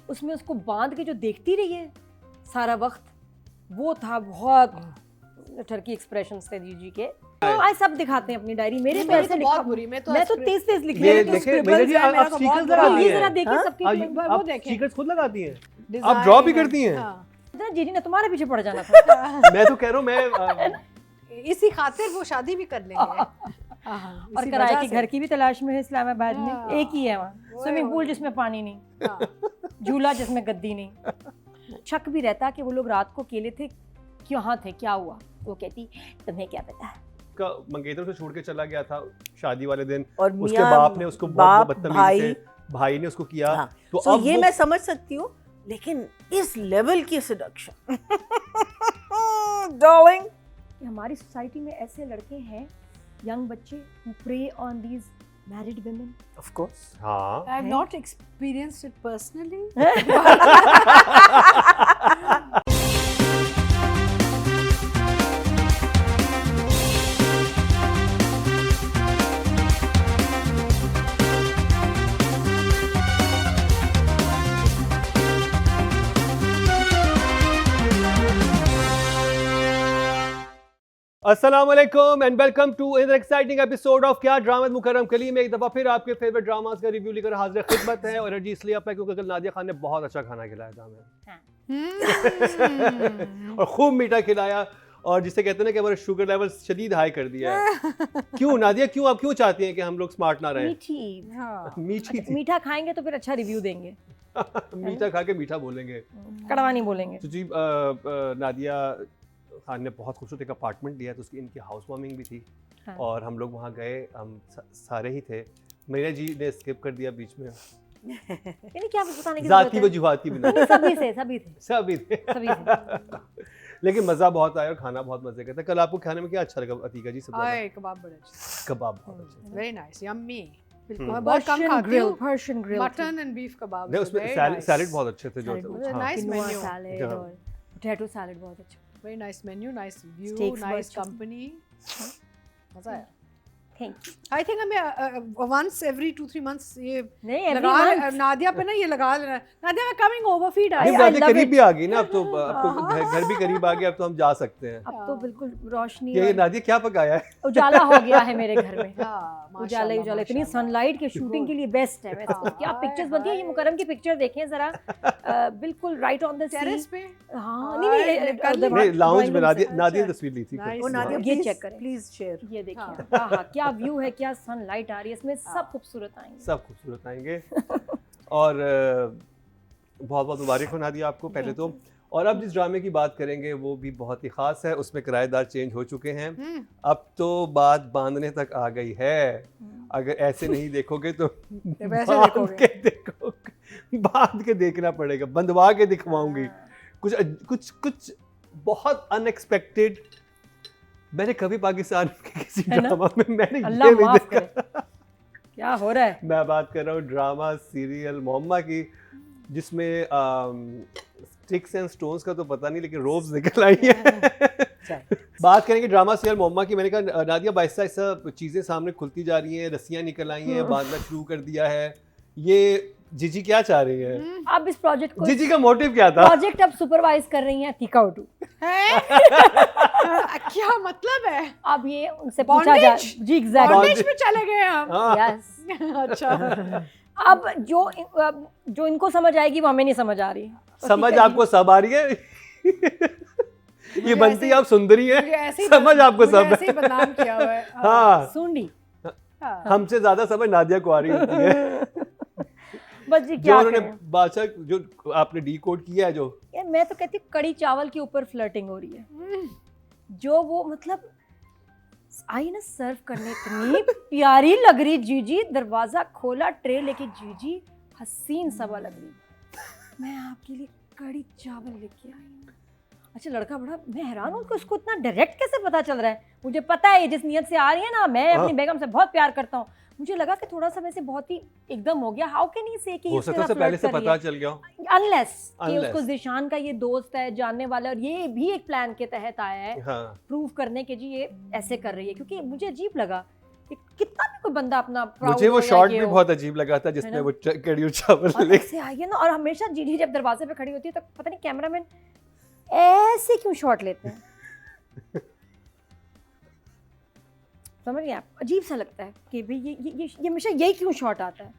उसमें उसको बांध के जो देखती रही है सारा वक्त, वो था बहुत टर्की एक्सप्रेशंस थे जीजी के। तो आज सब दिखाते हैं अपनी डायरी, मेरे तो ऐसे लिखा, मैं तो तेज लिख रही हूं। आप स्टिकर्स लगाती ये हैं, जरा देखिए सबकी, वो देखें, स्टिकर्स खुद लगाती हैं, आप ड्रॉ भी करती हैं। जीजी ने तुम्हारे पीछे पड़ जाना था। मैं तो कह रहा हूँ, मैं इसी खातिर वो शादी भी कर लेंगे। और किराए की घर की भी तलाश में है इस्लामाबाद में, एक ही है वहाँ, स्विमिंग पूल जिसमें पानी नहीं, झूला जिसमें गद्दी नहीं। शक भी रहता कि वो लोग रात को अकेले थे, कहाँ थे, क्या हुआ। वो कहती तुम्हें क्या पता। का मंगेतर से छोड़ के चला गया था शादी वाले दिन, और उसके बाप ने उसको बहुत बदतमीजी से, भाई ने उसको किया। तो अब ये मैं समझ सकती हूँ, लेकिन इस लेवल की सेडक्शन डार्लिंग, हमारी सोसाइटी में ऐसे लड़के हैं, यंग बच्चे, who prey on these married women. of course. हाँ, I have not experienced it personally. अस्सलाम वालेकुम and welcome to another exciting episode of क्या ड्रामा मुकर्रम कली में एक दफ़ा फिर आपके फेवरेट ड्रामास का रिव्यू लेकर हाजिर खिदमत है। और एनर्जी इसलिए आप है क्योंकि कल नादिया खान ने बहुत अच्छा खाना खिलाया था हमें और खूब मीठा खिलाया, और जिसे कहते हैं ना कि हमारा शुगर लेवल शदीद हाई कर दिया है। क्यों नादिया, क्यों आप क्यों चाहती हैं कि हम लोग स्मार्ट ना रहें? मीठी थी। मीठा खाएंगे तो फिर अच्छा रिव्यू देंगे। मीठा खा के मीठा बोलेंगे, कड़वा नहीं बोलेंगे। तो जी नादिया खान ने बहुत खूबसूरत एक अपार्टमेंट लिया, तो उसकी इनकी हाउस वार्मिंग भी थी। हाँ। और हम लोग वहाँ गए, हम सारे ही थे। मेरा जी ने स्किप कर दिया बीच में, यानी क्या बताने की जाती वजूहाती बिना, सभी थे लेकिन मज़ा बहुत आया और खाना बहुत मज़े का था। कल आपको खाने में क्या अच्छा लगा अतीका जी? सब कबाब बड़े अच्छे, कबाब बहुत अच्छे, वेरी नाइस, यम्मी। बिल्कुल, मैं बहुत कम खाती हूँ Persian grill, mutton and beef कबाब। नहीं, उसमें सैलेड बहुत अच्छे थे, जो नाइस मेन्यू, सैलेड और पोटैटो सैलेड बहुत अच्छा, very nice menu, nice view, nice company. मजा आया। Thank you. I think हमें once every 2-3 months ये नहीं लगा नादिया पे ना ये लगा लेना। नादिया मैं coming over feed आई। नादिया करीब भी आ गई ना अब तो, आपको घर भी करीब आ गया, अब तो हम जा सकते हैं। अब तो बिल्कुल रोशनी, ये नादिया क्या पकाया है? उजाला हो गया है मेरे घर में। उजाला उजाला, इतनी सनलाइट के शूटिंग के लिए बेस्ट है। क्या पिक्चर्स बनती है, ये मुकर्रम की पिक्चर देखें जरा, बिल्कुल राइट ऑन द टेरेस पे। हाँ, नहीं लाउंज में नादिया तस्वीर ली थी। वो नादिया ये चेक करें, प्लीज शेयर। ये देखिए, हाँ क्या व्यू है, क्या सनलाइट आ रही है इसमें, सब खूबसूरत आएंगे, सब खूबसूरत आएंगे। और बहुत बहुत मुबारक हो नादिया आपको पहले तो। और अब जिस ड्रामे की बात करेंगे वो भी बहुत ही ख़ास है, उसमें किराएदार चेंज हो चुके हैं। अब तो बात बांधने तक आ गई है। अगर ऐसे नहीं देखोगे तो बांध के देखना पड़ेगा, बंधवा के दिखवाऊंगी। कुछ बहुत अनएक्सपेक्टेड मैंने कभी पाकिस्तान के किसी ड्रामा में मैंने ये नहीं देखा। क्या हो रहा है? मैं बात कर रहा हूँ ड्रामा सीरियल मोहम्मा की, जिसमें स्टिक्स एंड स्टोन्स का तो पता नहीं, लेकिन रोब्स निकल आई है। बात करेंगे ड्रामा सीरियल मोहम्मा की। मैंने कहा नादिया बाइसा ऐसा चीज़ें सामने खुलती जा रही हैं, रस्सियाँ निकल आई हैं, बांधना शुरू कर दिया है। ये जीजी क्या चाह रही है अब इस प्रोजेक्ट को? जीजी का मोटिव क्या था? प्रोजेक्ट अब सुपरवाइज कर रही हैं अतीका उटू। क्या मतलब है? अब ये उनसे पूछा जा, जी एग्जैक्टली बॉन्डेज में चले गए हम। यस अच्छा, अब जो इनको समझ आएगी वो हमें नहीं समझ आ रही। समझ आपको सब आ रही है। ये बनती आप सुंदरी है, समझ आपको सब ऐसे ही बदनाम किया हुआ है। हाँ, सुंडी हमसे ज्यादा समझ नादिया को आ रही होती है। बस जी क्या उन्होंने बादशाह जो आपने डी कोड किया है, जो यार मैं तो कहती हूँ कड़ी चावल के ऊपर फ्लर्टिंग हो रही है। जो वो मतलब आई ना सर्व करने, इतनी प्यारी लग रही जीजी, दरवाजा खोला, ट्रे लेके जीजी हसीन सवा लग रही। मैं आपके लिए कड़ी चावल लेके आई हूँ। अच्छा लड़का बड़ा, मैं हैरान हूँ कि उसको इतना डायरेक्ट कैसे पता चल रहा है। मुझे पता है जिस नियत से आ रही है ना, मैं अपनी बेगम से बहुत प्यार करता हूँ। मुझे लगा कि थोड़ा सा वैसे बहुत ही एकदम हो गया। हाउ कैन ही से कि हो सकता है पहले से पता चल गया, अनलेस कि उसको ज़िशान का ये दोस्त है, जानने वाला, और ये भी एक प्लान के तहत आया है। हाँ। प्रूव करने के जी ये ऐसे कर रही है, क्योंकि मुझे अजीब लगा कि कितना भी कोई बंदा अपना proud मुझे हो वो या शॉट ये भी हो। बहुत अजीब लगा था जिसमें ना? वो कड़ी और चावल और ले ऐसे आई है ना, और हमेशा जीजी जब दरवाजे पे खड़ी होती है तो पता नहीं कैमरामैन ऐसे क्यों शॉट लेते हैं। समझ गए आप, अजीब सा लगता है कि भाई ये हमेशा यही क्यों शॉट आता है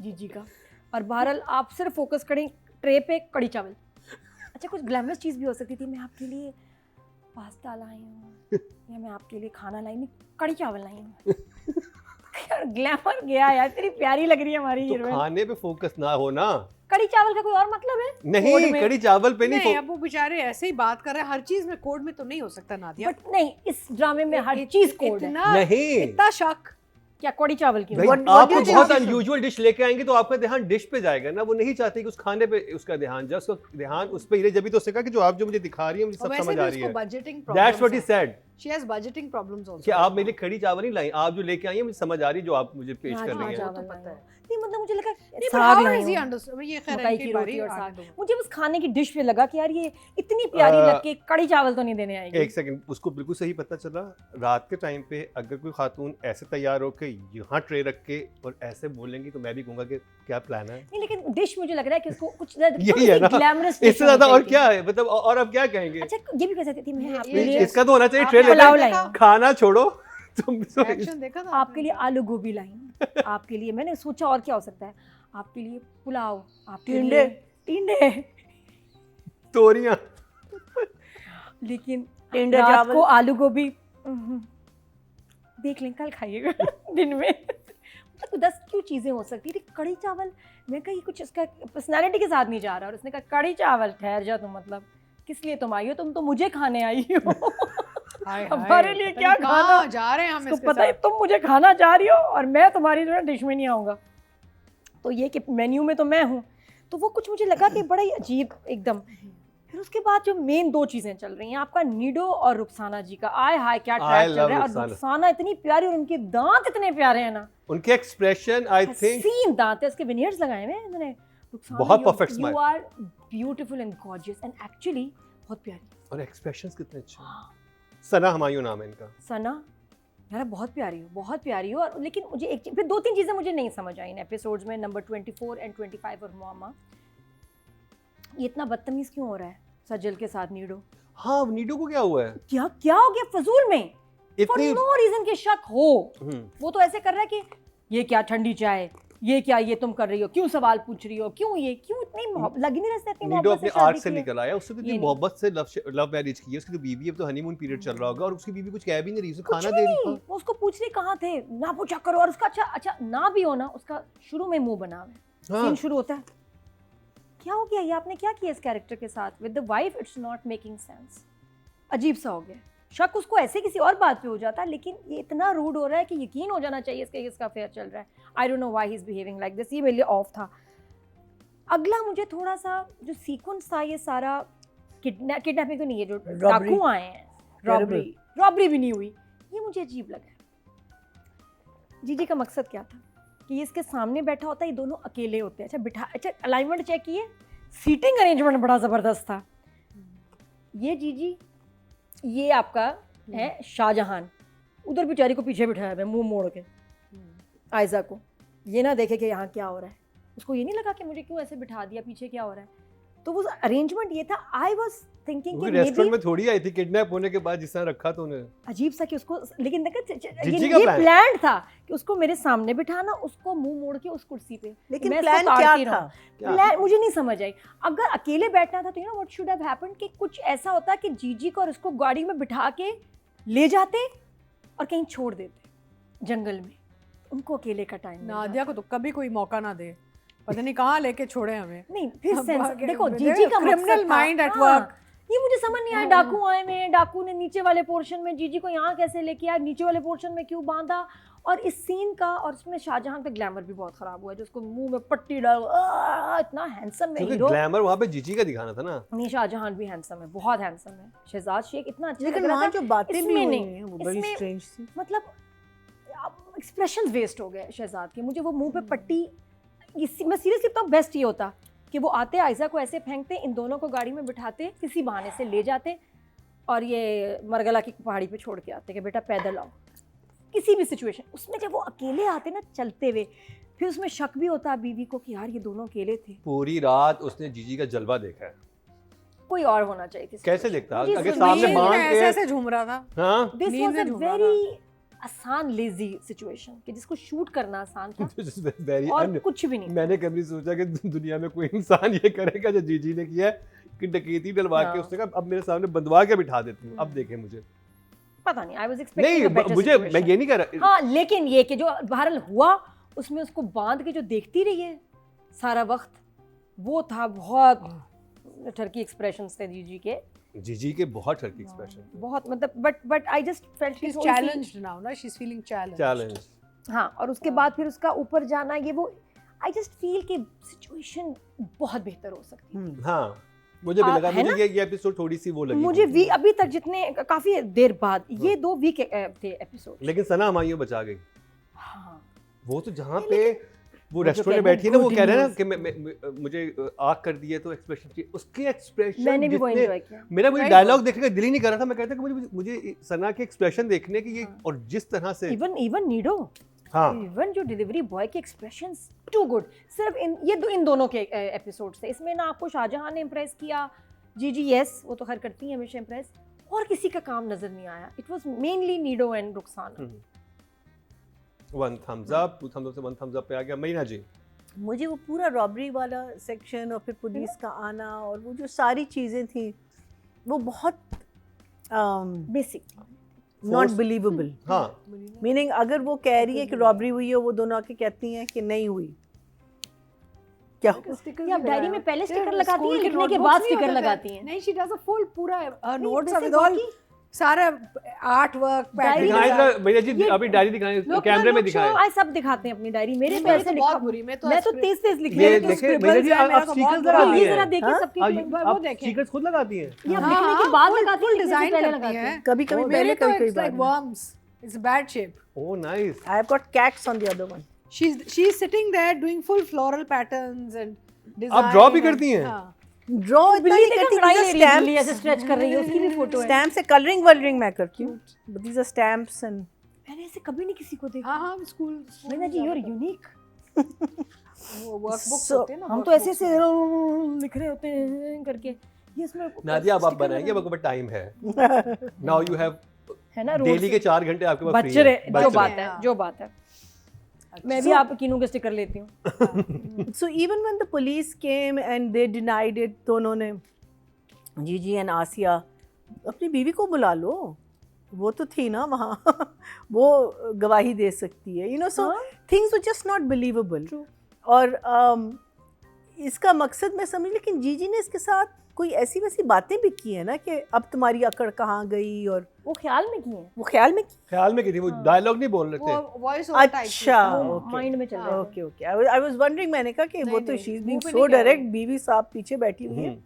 जीजी का। और बहरहाल आप सिर्फ फोकस करें ट्रे पे कड़ी चावल। अच्छा कुछ ग्लैमरस चीज़ भी हो सकती थी, मैं आपके लिए पास्ता लाई हूँ या मैं आपके लिए खाना लाई, नहीं कड़ी चावल लाई हूँ। यार ग्लैमर गया यार, तेरी प्यारी लग रही है हमारी तो हीरोइन। खाने पे फोकस ना हो ना। कड़ी चावल का कोई और मतलब है? कोड नहीं में? कड़ी चावल पे नहीं नहीं अब वो बेचारे ऐसे ही बात कर रहे हैं, हर चीज में कोड में तो नहीं हो सकता नादिया। बट नहीं, इस ड्रामे में हर चीज कोड है। इतना नहीं। इतना शक। क्या कड़ी चावल की? भाई What आप do you कुछ think बहुत we should- अनयूजुअल डिश लेके आएंगे तो आपका ध्यान डिश पे जाएगा ना। वो नहीं चाहते कि उस खाने पे उसका ध्यान जाए, उसका ध्यान उस पे ही रहे। जब भी तो उसने कहा कि जो आप जो मुझे दिखा रही है मुझे और सब वैसे समझ भी आ रही उसको है। Budgeting that's what he problems said she has budgeting problems also. कि आप मेरे लिए कड़ी चावल नहीं लाई, आप जो लेके आई हैं मुझे समझ आ रही है जो आप मुझे पेश कर रही हाँ, हैं। तो पता है। नहीं मतलब मुझे लगा नहीं साग हाउ लाई इज ही हूँ। अंडरस्टैंड ये खैर मकई इनकी की बारी रोटी और आने साग। दो। मुझे बस खाने की डिश पे लगा कि यार ये इतनी प्यारी लग के कड़ी चावल तो नहीं देने आएगी। एक सेकंड, उसको बिल्कुल सही पता चला। रात के टाइम पे अगर कोई खातून ऐसे तैयार होके यहाँ ट्रे रख के और ऐसे बोलेंगी तो मैं भी कहूँगा कि क्या प्लान है। नहीं लेकिन डिश मुझे लग रहा है कि उसको कुछ यही है ना, ग्लैमरस इससे ज्यादा और क्या है मतलब, और अब क्या कहेंगे। अच्छा ये भी कह सकती थी मैं ये- आपके ये लिए इसका तो होना चाहिए आपने ट्रे पुलाव लेते लाई हूँ। खाना छोड़ो तुम एक्शन देखा था आपके लिए आलू गोभी लाई हूँ। आपके लिए मैंने सोचा और क्या हो सकता है, आपके लिए पुलाव, आपके टिंडे। लिए टिंडे। तोरियां। लेकिन टिंडे रात चावल। को आलू गोभी देख लें, कल खाइएगा दिन में। मतलब 10 क्यों चीज़ें हो सकती थी। कड़ी चावल, मैं कहा ये कुछ इसका पर्सनालिटी के साथ नहीं जा रहा। और उसने कहा कड़ी चावल, ठहर जा तुम, मतलब किस लिए तुम आई हो, तुम तो मुझे खाने आई हो। हाय हमारे लिए क्या खाना जा रहे हैं हम इसको इसके पता है साथ। तुम मुझे खाना चाह रही हो और मैं तुम्हारी जो डिश में नहीं आऊँगा। तो ये कि मेन्यू में तो मैं हूँ, तो वो कुछ मुझे लगा कि बड़ा ही अजीब एकदम। फिर उसके बाद जो मेन 2 चीज़ें चल रही हैं, आपका नीडो और रुखसाना जी का, आय हाय क्या ट्रैक चल love रहा है। और रुखसाना। रुखसाना इतनी प्यारी और उनके दांत इतने प्यारे हैं ना, उनके एक्सप्रेशन आई थिंक हसीन दांत है। उसके विनियर्स लगाए हुए हैं इन्होंने। रुखसाना, बहुत perfect you smile। Are beautiful and gorgeous and actually बहुत प्यारी। और एक्सप्रेशंस कितने अच्छे हैं। सना हुमायूं नाम है इनका। सना यार बहुत प्यारी हो, बहुत प्यारी हो। और लेकिन मुझे एक फिर 2-3 चीज़ें मुझे नहीं समझ आई इन एपिसोड्स में, नंबर 24 एंड 25 और मोमा। ये इतना बदतमीज़ क्यों हो रहा है सजल के साथ नीडो? हाँ नीडो को क्या हुआ है क्या क्या हो गया फजूल में? फॉर इतनी। नो रीजन के शक हो। हम्म, वो तो ऐसे कर रहा है कि ये क्या ठंडी चाय, ये क्या ये तुम कर रही हो, क्यों सवाल पूछ रही हो, क्यों ये, क्यों इतनी लगी नहीं रहती इतनी नीडो मोहब्बत अपने से शादी आर्ट से की है। निकल आया। उससे तो ये इतनी नहीं। मोहब्बत से लव मैरिज की है। उसकी तो बीवी अब तो हनीमून पीरियड चल रहा होगा और उसकी बीवी कुछ कह भी नहीं रही, उसे कुछ खाना भी दे रही नहीं, था। वो उसको पूछ रही कहाँ थे, ना पूछा करो। और उसका अच्छा ना भी हो ना, उसका शुरू में मुंह बना हुआ है, हाँ। सीन शुरू होता है, क्या हो गया ये आपने क्या किया इस कैरेक्टर के साथ with the wife, it's not making sense. अजीब सा हो गया। शक उसको ऐसे किसी और बात पे हो जाता, लेकिन ये इतना रूड हो रहा है कि यकीन हो जाना चाहिए इसका अफेयर चल रहा है। आई don't know why he is behaving like this. ये मेरे लिए ऑफ था। अगला मुझे थोड़ा सा जो सीक्वेंस था, ये सारा किडनैपिंग तो नहीं है, जो डाकू आए हैं, रॉबरी भी नहीं हुई, ये मुझे अजीब लगा। जीजी का मकसद क्या था कि ये इसके सामने बैठा होता है, ये दोनों अकेले होते हैं। अच्छा अलाइनमेंट चेक किए, सीटिंग अरेंजमेंट बड़ा ज़बरदस्त था। ये जीजी, ये आपका है शाहजहान, उधर बेचारी को पीछे बिठाया है मुंह मोड़ के, आयजा को, ये ना देखे कि यहाँ क्या हो रहा है। उसको ये नहीं लगा कि मुझे क्यों ऐसे बिठा दिया, पीछे क्या हो रहा है। तो वो अरेंजमेंट ये था। आई वाज थिंकिंग कि रेस्टोरेंट में थोड़ी आई थी किडनैप होने के बाद, जिस तरह रखा तो उन्हें अजीब सा कि उसको, लेकिन देखा जीजी का ये plan। प्लान था कि उसको मेरे सामने बिठाना, उसको मुंह मोड़ के उस कुर्सी पे। लेकिन मैं इसको प्लान क्या ताड़ती था? क्या? प्लान मुझे नहीं समझ आई। अगर अकेले बैठना था तो you know what should have happened कि कुछ ऐसा होता कि जीजी को और उसको गाड़ी में बिठा के ले जाते और कहीं छोड़ देते जंगल में, उनको अकेले का टाइम नादिया को तो कभी कोई मौका ना दे, पता नहीं कहाँ लेके छोड़े हमें। नहीं। फिर अब सेंस आगे देखो, देखो, जीजी का criminal मकसद था। mind at हाँ, work। ये मुझे समझ नहीं आया। डाकू आए हुए हैं, डाकू ने नीचे वाले पोर्शन में जीजी को यहाँ कैसे लेके आया, नीचे वाले पोर्शन में क्यों बांधा। और इस सीन का, और इसमें शाहजहां का ग्लैमर भी बहुत खराब हुआ है, जो उसको मुंह में पट्टी डाल, इतना हैंडसम है क्योंकि हीरो। ग्लैमर वहाँ पे जीजी का दिखाना था ना। नहीं, शाहजहां भी हैंडसम है, बहुत हैंडसम है। शहजाद शेख इतना अच्छा लग लेकिन रहा वहाँ था, जो बातें भी इसमें हुई नहीं, हैं वो बड़ी इसमें- स्ट्रेंज थी। मतलब एक्सप्रेशन वेस्ट हो गए शहजाद के। मुझे वो मुंह पे पट्टी, मैं सीरियसली तो बेस्ट ये होता कि वो आते, आयजा को ऐसे फेंकते, इन दोनों को गाड़ी में बिठाते, किसी बहाने से ले जाते और ये मरगला की पहाड़ी पे छोड़ के आते कि बेटा पैदल आओ। किसी भी सिचुएशन, उसमें जब वो अकेले आते ना चलते हुए, फिर उसमें शक भी होता है बीवी को कि यार ये दोनों अकेले थे, पूरी रात उसने जीजी का जलवा देखा है। कोई और होना चाहिए थी। कैसे देखता? मुझे अगर सुनने सामने में बांध ऐसे के ऐसे झूम रहा था। हाँ दिस नींद वाज में अ झूम रहा वेरी आसान लेजी सिचुएशन कि जिसको शूट करना आसान था वेरी और कुछ भी नहीं। मैंने कभी सोचा कि दुनिया में कोई इंसान ये करेगा जो जीजी ने किया है कि डकैती डलवा के हाँ। उसने कहा अब मेरे सामने बंधवा के बिठा देती हूँ, अब देखे मुझे। पता नहीं, आई वाज एक्सपेक्टिंग नहीं अ बेटर मुझे, मैं ये नहीं कह रहा। हाँ, लेकिन ये कि जो बहरहाल हुआ उसमें उसको बांध के जो देखती रही है सारा वक्त, वो था बहुत टर्की एक्सप्रेशंस थे जीजी के, जीजी के बहुत टर्की एक्सप्रेशन, बहुत मतलब but I just felt She's challenged now, ना? She's feeling challenged. चैलेंज। हाँ, और उसके बाद फिर उसका ऊपर जाना, ये वो आई जस्ट फील कि सिचुएशन बहुत बेहतर हो सकती है। हाँ मुझे भी लगा, है मुझे ना? ये एपिसोड थोड़ी सी वो लगी मुझे थी। अभी तक जितने काफी देर बाद ये 2 वीक थे एपिसोड। लेकिन सना हमायूं बचा गई। हाँ, वो तो जहाँ पे वो जो रेस्टोरेंट में कहते हैं बैठी है ना, वो good कह रहे हैं ना news। कि मुझे आग कर दी है तो एक्सप्रेशन चाहिए, उसके एक्सप्रेशन मैंने भी वो एंजॉय किया। मेरा मुझे Right. डायलॉग देखने का दिल ही नहीं कर रहा था। मैं कहता कि मुझे सना के एक्सप्रेशन देखने की, ये हाँ। और जिस तरह से इवन नीडो, हाँ इवन जो डिलीवरी बॉय के एक्सप्रेशंस टू गुड। सिर्फ इन दोनों के एपिसोड्स थे, इसमें ना आपको शाहजहां ने इम्प्रेस किया, जीजी यस वो तो हर करती हैं हमेशा इम्प्रेस, और किसी का काम नजर नहीं आया। It was mainly Nido and Rukhsana. 1 thumbs up, 2 thumbs up से 1 thumbs up पे आ गया। महीना जी मुझे वो पूरा रॉबरी वाला सेक्शन और फिर पुलिस का आना और वो जो सारी चीज़ें थी वो बहुत बेसिक नॉट बिलीवेबल। हाँ मीनिंग अगर वो कह रही है कि रॉबरी हुई है, वो दोनों आके कहती हैं कि नहीं हुई, क्या ये आप डायरी में पहले स्टिकर लगाती हैं, लिखने के बाद स्टिकर लगाती हैं। नहीं, she does a full पूरा notes वैसे with all बाकी- सारा आर्ट वर्क, Diary दिखाएं में- जरा भैया जी, ये- अभी डायरी दिखाएं, लोग कैमरे में लोग दिखाएं। आई सब दिखाते हैं अपनी डायरी। मेरे पे मेरी ऐसे तो लिखा, बहुत बुरी, मैं तो तेज लिख ये रही हूँ। देखिए भैया जी, आप स्टिकर्स लगाती ये जरा हैं, देखिए हाँ? सबकी वो आप देखें। स्टिकर्स खुद लगाती हैं? ये आप हाँ, लिखने के हाँ, बाद full- लगाती full हैं, लिखने से design पहले करती लगाती हैं। हैं। कभी कभी मेरे पहले तो कभी it's like बाद worms. It's bad shape. Oh nice. I have got cats on the other one. She's sitting there doing full floral patterns and design. आप draw भी and- करती हैं? हाँ. ड्रॉ इतना बिल्ली नहीं देखा, करती, कढ़ाई ले रही है, बिल्ली ऐसे स्टैम्प्स स्ट्रेच कर रही है, उसकी भी फोटो है। स्टैम्प से कलरिंग वलरिंग मैं करती हूँ, but these are stamps and मैंने ऐसे कभी नहीं किसी को देखा। हाँ हाँ स्कूल मैंने जी, यू आर यूनिक। वो वर्कबुक्स So, होते हैं ना, हम तो ऐसे workbooks ऐसे में। लिख रहे होते हैं करके। ये इसमें नादिया अब आप sticker बनाएंगे, लगा- आपके पास टाइम है। नाउ यू हैव है ना, रोड डेली से के 4 घंटे आपके पास बच फ्री रहे, है। जो बच बात रहे। है, हाँ। जो बात है। मैं भी So- आप कीनू के स्टिकर लेती हूँ। So even when the police came and they denied it, तो उन्होंने जीजी एंड आसिया, अपनी बीवी को बुला लो, वो तो थी ना वहाँ वो गवाही दे सकती है, you know, so हाँ। things were just not believable. True. और इसका मकसद मैं समझ, लेकिन जीजी ने इसके साथ कोई ऐसी वैसी बातें भी की है ना कि अब तुम्हारी अकड़ कहाँ गई, और वो ख्याल में किए हैं, वो ख्याल में की। ख्याल में की थी वो, हाँ। डायलॉग नहीं बोल रहे थे। वो वॉइस ओवर टाइप अच्छा, वो okay. माइंड में चल रहा है। Okay okay, I was wondering, मैंने कहा कि वो नहीं, तो नहीं, शी इज मुंह बीइंग पे सो नहीं कह डायरेक्ट, रही। बीवी साहब पीछे बैठी हुई है,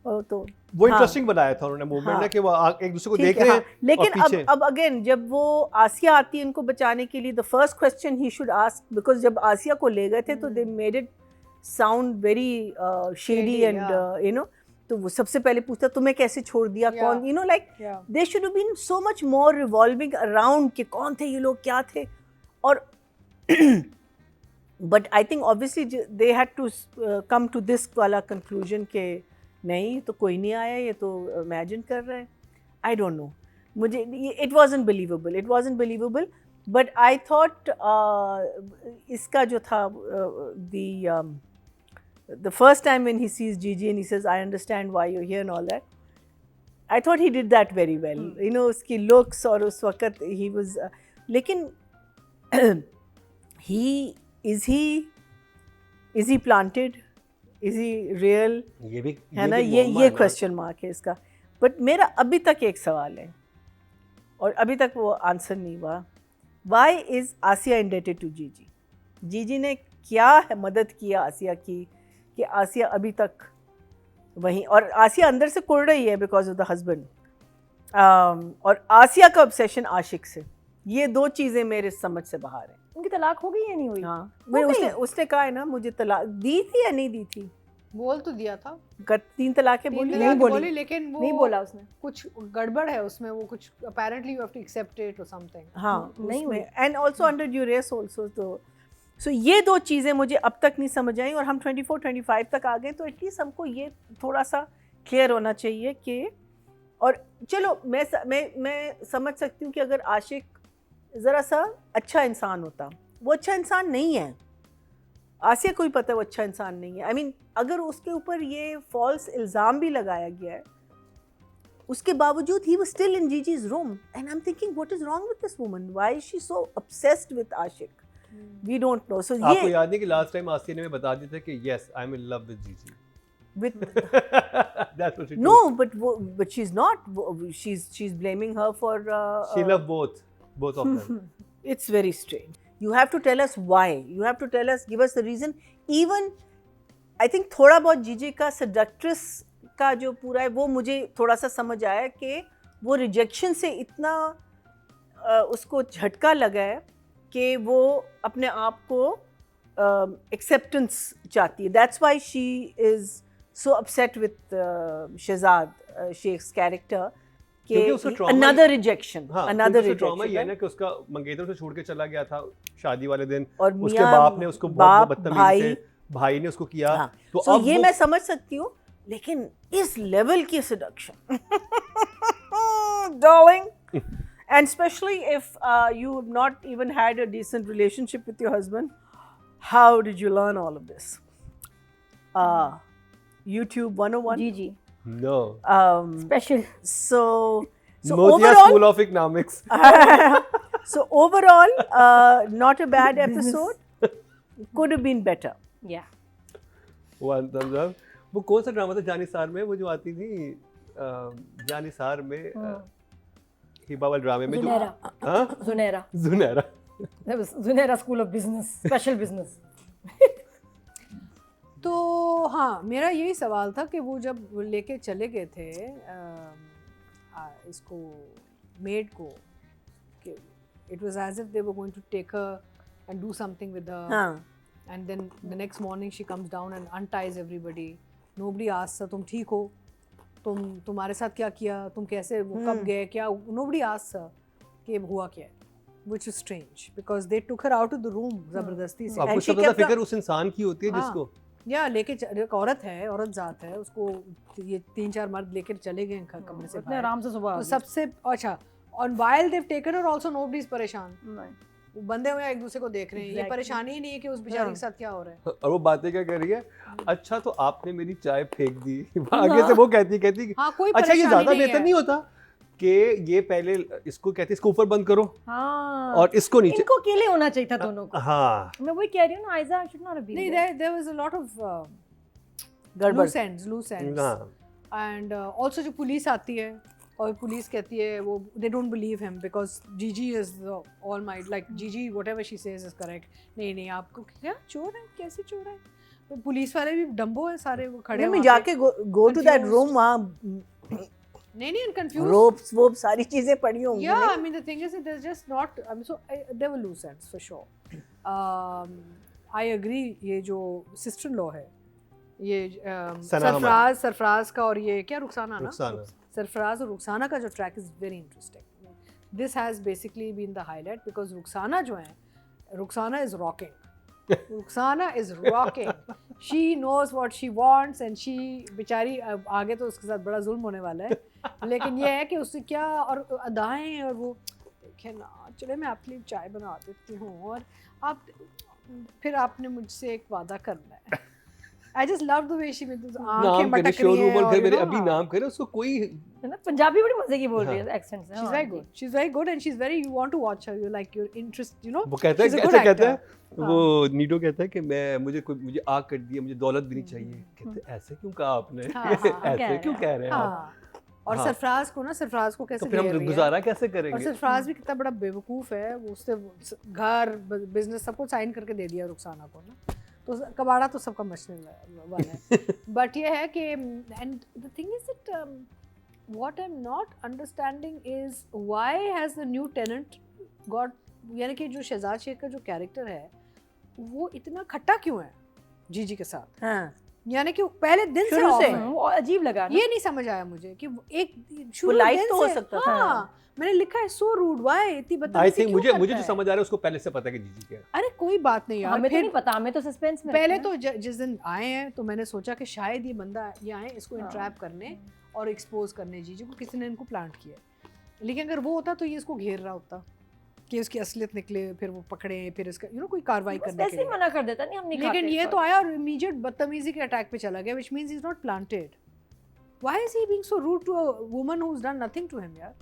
और तो वो हाँ। इंटरेस्टिंग बनाया था उन्होंने मूवमेंट हाँ। ना, कि वो एक दूसरे को ठीक देख है, रहे हाँ। हैं लेकिन और पीछे। अब अगेन जब वो आसिया आती है इनको बचाने के लिए, the first question he should ask, because जब आसिया को ले गए थे तो they made it sound very shady Shady, and you know, तो वो सबसे पहले पूछता तुम्हें कैसे छोड़ दिया, Yeah. कौन, you know, like Yeah. They should have been so much more revolving around कि कौन थे ये लोग, क्या थे, और but I think obviously they had to come to this वाला कंक्लूजन के नहीं तो कोई नहीं आया, ये तो इमेजिन कर रहे हैं, आई डोंट नो, मुझे it wasn't believable, but I thought इसका जो था the first time when he sees Gigi and he says, I understand why you're here and all that, I thought he did that very well. You know, उसकी looks और उस वक़्त he was, लेकिन is he planted? Is he real? ये भी है ना, भी ये मुअम्मा है ना। क्वेश्चन मार्क है इसका। बट मेरा अभी तक एक सवाल है और अभी तक वो आंसर नहीं हुआ, why is Asiya indebted to Gigi? Gigi ने क्या है मदद किया आसिया की कि आसिया अभी तक वहीं, और आसिया अंदर से कुड़ रही है बिकॉज ऑफ द हस्बैंड, और आसिया का ऑब्सेशन आशिक से, ये दो चीज़ें मेरे समझ से बाहर हैं। उनकी तलाक हो गई या नहीं हुई? हाँ, हो उसने गई? उसने कहा है ना मुझे तलाक दी थी या नहीं दी थी, बोल तो दिया था, 3 तलाक़ें तीन बोली? तलाक नहीं बोली। बोली, लेकिन वो नहीं बोला उसने। कुछ गड़बड़ है उसमें, वो कुछ apparently you have to accept it or something. हाँ, नहीं हुई। And also under duress also. तो सो ये 2 चीज़ें मुझे अब तक नहीं समझ आई, और हम 24-25 तक आ गए, तो एटलीस्ट हमको ये थोड़ा सा क्लियर होना चाहिए कि, और चलो मैं समझ सकती हूँ कि अगर आशिक ज़रा सा अच्छा इंसान होता, वो अच्छा इंसान नहीं है। आसिया को भी पता है वो अच्छा इंसान नहीं है। आई मीन अगर उसके ऊपर ये फॉल्स इल्ज़ाम भी लगाया गया है, उसके बावजूद ही वाज स्टिल इन जीजी's room, and I'm thinking what is wrong with this woman? Why is she so obsessed with Ashik? We don't know. So आपको ये याद नहीं कि लास्ट टाइम आसिया ने बता दिया था कि yes I'm in love with Gigi. with That's what she no, told. but she's not. She's blaming her for. She loved both of them. It's very strange. You have to tell us why. You have to tell us, give us the reason. Even I think थोड़ा बहुत जीजी का seductress का जो पूरा है वो मुझे थोड़ा सा समझ आया कि वो रिजेक्शन से इतना उसको झटका लगा है कि वो अपने आप को एक्सेप्टेंस चाहती है। That's why she is so upset with Shahzad Sheikh's character क्योंकि कि उसका trauma- अनदर रिजेक्शन, हाँ, अनदर ट्रॉमा ये है ना रिजेक्शन। कि उसका मंगेतर उसे छोड़ के चला गया था शादी वाले दिन, और उसके मियाँ, बाप ने उसको बाप, बहुत बदतमीजी से भाई, भाई ने उसको किया। हाँ, तो so अब ये वो मैं समझ सकती हूँ, लेकिन इस लेवल की seduction darling, and especially if you have not even had a decent relationship with your husband, how did you learn all of this? YouTube 101. Gigi Gigi no special. So Motia overall, School of Economics. so overall, not a bad episode. Could have been better. या One thumbs up. वो कौन सा drama था जानिसार में, वो जो आती थी जानिसार में हिबा वाले ड्रामे में जो जुनैरा। हाँ Junaira. Junaira Junaira school of business, special business. तो हाँ, मेरा यही सवाल था कि वो जब लेके चले गए थे इसको मेड को, कि it was as if they were going to take her and do something with her, हाँ, and then the next morning she comes down and unties everybody, nobody asks तुम ठीक हो, तुम्हारे साथ क्या किया, तुम कैसे, वो कब गए, क्या, नोबडी आस्क्स कि हुआ क्या है, which is strange because they took her out of the room ज़बरदस्ती से। आपको And she सब पता kept फिक्र उस इंसान की होती है हाँ। जिसको या लेके एक औरत है, औरत जात है, उसको ये 3-4 मर्द लेकर चले गए कमरे से इतने बाहर। आराम से सुबह आ तो गई। सबसे अच्छा, on while they've taken her also nobody is परेशान, नहीं। वो बंदे हुए एक दूसरे को देख रहे हैं, ये Exactly. परेशानी ही नहीं है कि उस बेचारे के साथ क्या हो रहा है। और वो बातें क्या कर रही है, अच्छा तो आपने मेरी चाय फेंक दी, आगे से वो कहती हाँ, कोई अच्छा ये परेशानी ज्यादा नहीं बेहतर है। नहीं होता कि ये पहले इसको कहती इसको ऊपर बंद करो हाँ, और इसको नीचे। इनको अकेले होना चाहिए था दोनों को। हाँ मैं वही कह रही हूँ ना, आयजा शुड नॉट नहीं, been there was a lot of गड़बड़। loose ends हाँ and also जो पुलिस आती है और पुलिस कहती है वो they don't believe him because Gigi is the all might, like Gigi whatever she says is correct. नहीं आपको क्या चोर है, कैसे चोर है, तो पुलिस वाले भी डम्बो है सारे, वो खड़े मैं वहाँ जाके go to that confused. room, वहाँ नहीं and confused. ropes वो सारी चीजें पड़ी होंगी। Yeah, नहीं? I mean the thing is that there's just not, I mean, so there were loose ends for sure. I agree, ये जो sister in law है, ये सना सरफराज का और ये क्या रुखसाना ना, रुखसाना। सरफराज और रुखसाना का जो track is very interesting. This has basically been the highlight because Rukhsana जो है, Rukhsana is rocking, Rukhsana is rocking, she knows what she wants and she बेचारी, आगे तो उसके साथ बड़ा जुल्म होने वाला है, लेकिन ये है कि उससे क्या और अदाएं, और वो देखे ना, चले मैं आपके लिए चाय बना देती हूँ और आप फिर आपने मुझसे एक वादा करना है। I just love the way she with those आंखें नाम करे मटक रही शोरूम हैं और और घर you मेरे know, अभी हाँ। नाम करे उसको कोई है ना, पंजाबी बड़ी मजे की बोल रही है हाँ। एक्सेंट से। She's हाँ, very ji. good. She's very good and she's very, you want to watch her. You like your interest, you know. वो कहता है she's a कि good ऐसा कहता है actor. वो नीडो कहता है कि मुझे आग कर दी है, मुझे दौलत भी नहीं चाहिए। कहते हैं, ऐसे क्यों कहा आपने, हाँ, हाँ, ऐसे क्यों कह रहे हैं आप? हाँ। और हाँ। सरफराज को कैसे तो फिर घेर हम रही है। गुजारा कैसे और करेंगे? सरफराज भी कितना बड़ा बेवकूफ़ है, वो उससे घर बिजनेस सब कुछ साइन करके दे दिया रुखसाना को ना, तो कबाड़ा तो सबका मचने वाला है। बट ये है कि and the thing is that what I am not understanding is why has the new tenant got, यानी कि जो शहजाद शेख का जो कैरेक्टर है वो इतना खट्टा क्यों है जीजी के साथ। हाँ, यानी कि पहले दिन से शुरू off से। है। वो अजीब लगा ना। ये नहीं समझ आया मुझे कि वो एक शुरू Polite दिन तो हो से- सकता था। हाँ, मैंने लिखा है सो रूड, व्हाई इतनी आई बदतमीजी थिंक क्यों मुझे करता जो है? समझ आ रहा है उसको पहले से पता है कि जीजी क्या है। अरे कोई बात नहीं यार, हमें तो फिर नहीं पता, हमें तो सस्पेंस में पहले रखते तो जिस दिन आए हैं तो मैंने सोचा कि शायद ये बंदा ये आए इसको हाँ। इंट्रैप करने और एक्सपोज करने जीजू को, किसी ने इनको प्लांट किया है। लेकिन अगर वो होता तो ये इसको घेर रहा होता कि उसकी असलियत निकले, फिर वो पकड़े, फिर इसका कोई कार्रवाई बस करने के वैसे ही लिए। मना कर देता नहीं, हम नहीं लेकिन खाते ये इस तो बार। आया और इमीडिएट बदतमीजी के अटैक पे चला गया, which means he is not planted. Why is he being so rude to a woman who has done nothing to him यार?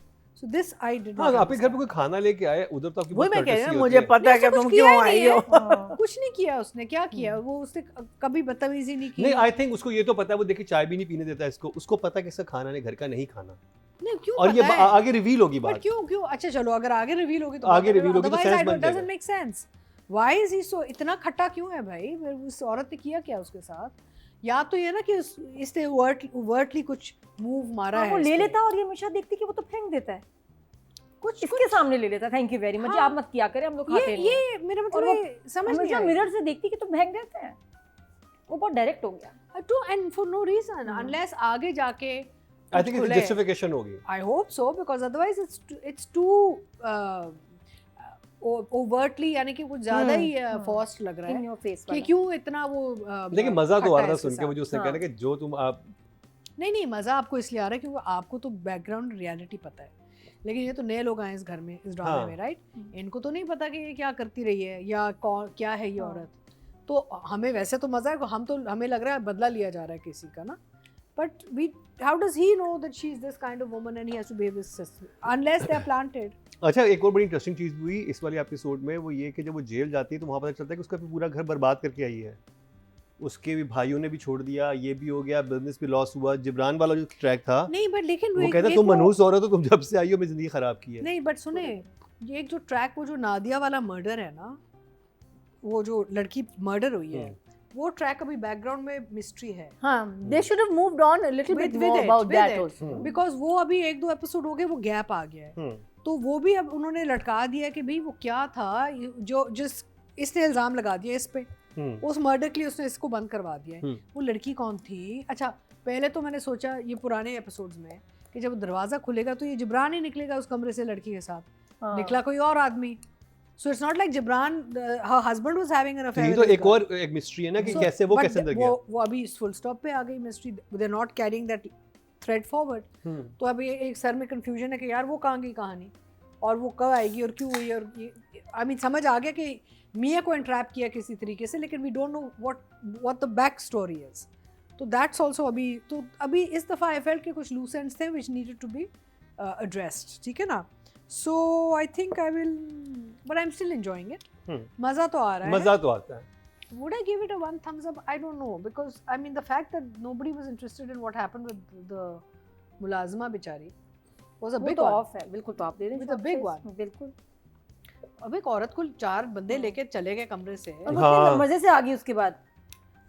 सो दिस आई डिड हाँ, नॉट। आपके घर पे कोई खाना लेके आए उधर तो आपकी वही बहुत मैं कह रही courtesy हूँ, होती मुझे है। पता है कि नहीं, तुम कुछ क्यों किया ही आई नहीं हो। हाँ। कुछ नहीं किया उसने, क्या किया वो? उसने कभी बदतमीजी नहीं की। नहीं, आई थिंक उसको ये तो पता है, वो देखिए चाय भी नहीं पीने देता है इसको, उसको पता है कि इसका खाना नहीं, घर का नहीं खाना। नहीं, क्यों और ये पता है? आगे रिवील होगी बट बात। क्यों अच्छा चलो, अगर आगे रिवील होगी तो आगे reveal होगी तो sense बन डजंट जाएगा। Make sense. Why is he so इतना खट्टा क्यों है भाई? फिर उस औरत ने किया क्या उसके साथ? या तो ये ना कि इसने ओवर्टली कुछ मूव मारा हाँ, है वो ले इस पे। लेता और ये हमेशा देखती कि वो तो फेंक देता है, कुछ इसके सामने ले लेता। थैंक यू वेरी मच, हाँ। आप मत किया करें, हम लोग खाते नहीं हैं। ये मेरा और मतलब वो ये समझ नहीं हमेशा आया। मिरर से देखती कि तुम फेंक देते हैं, वो बहुत डायरेक्ट हो गया। To and for no reason हाँ। अनलेस आगे जाके आई थिंक खुले। जस्टिफिकेशन होगी। I hope so because otherwise it's too overtly, यानी कि कुछ ज्यादा ही forced लग रहा इन है योर फेस कि क्यों इतना वो लेकिन मजा तो आ खट्टा रहा था है सुन इसके के मुझे, उसने हाँ। कहना कि जो तुम आप नहीं मजा आपको इसलिए आ रहा है क्योंकि आपको तो बैकग्राउंड रियलिटी पता है, लेकिन ये तो नए लोग आए इस घर में, इस ड्रामे हाँ। में, राइट? इनको तो नहीं पता कि ये क्या करती रही है या कौन क्या है ये हाँ। औरत। तो हमें वैसे तो मजा है, हमें लग रहा है बदला लिया जा रहा है किसी का ना, but we how does he know that she is this kind of woman and he has to behave this unless they are planted? अच्छा, एक और बड़ी इंटरेस्टिंग चीज हुई इस वाली एपिसोड में, वो ये कि जब वो जेल जाती है तो वहाँ पता चलता है कि उसका पूरा घर बर्बाद करके आई है, उसके भी भाइयों ने भी छोड़ दिया, ये भी हो गया, बिजनेस भी लॉस हुआ। जिब्रान वाला जो ट्रैक था नहीं बट लेकिन वो कहता तुम मनहूस औरत हो, तुम जब से आई हो मेरी जिंदगी खराब की है। नहीं बट सुने, ये एक जो ट्रैक वो जो नादिया वाला मर्डर है ना, वो जो लड़की मर्डर हुई है, वो ट्रैक अभी बैकग्राउंड में मिस्ट्री है। हाँ, they should have moved on a little bit With more it, about with that it. also. Because वो अभी 1-2 एपिसोड हो गए, वो गैप आ गया है, हम्म, तो वो भी अब उन्होंने लटका दिया कि भाई वो क्या था जो जिस इसने इल्ज़ाम लगा दिया इस पे, हम्म, उस मर्डर के लिए उसने इसको बंद करवा दिया है। हम्म। वो लड़की कौन थी? अच्छा, पहले तो मैंने सोचा ये पुराने एपिसोड्स में कि जब दरवाज़ा खुलेगा तो ये जिब्रान ही निकलेगा उस कमरे से लड़की के साथ, हाँ। निकला कोई और आदमी। So it's not like Jibran her husband was having an तो अफेयर। ये तो एक और एक मिस्ट्री है ना कि कैसे वो कैसे अंदर गया। वो अभी फुल स्टॉप पे आ गई mystery, they are not carrying that thread forward. Hmm, तो अभी एक सर में कंफ्यूजन है कि यार वो कहाँ की कहानी और वो कब आएगी और क्यों हुई, और आई मीन समझ आ गया कि मिया को एंट्रैप किया किसी तरीके से, लेकिन we don't know what the back story is. तो दैट्स आल्सो अभी इस दफ़ा आई फेल्ट के कुछ लूज एंड्स थे which needed to be addressed, ठीक है ना? So I think I will, but I am still enjoying it. मज़ा तो आ रहा है। मजा तो आता है। Would I give it a 1 thumbs up? I don't know, because I mean the fact that nobody was interested in what happened with the मुलाजमा बेचारी was a वो big तो one. ऑफ है, बिल्कुल, तो आप दे दें With a short big face, one. बिल्कुल। अब एक औरत को 4 बंदे हाँ। लेके चले गए कमरे से। और वो हाँ। इतने मजे से आ गई उसके बाद,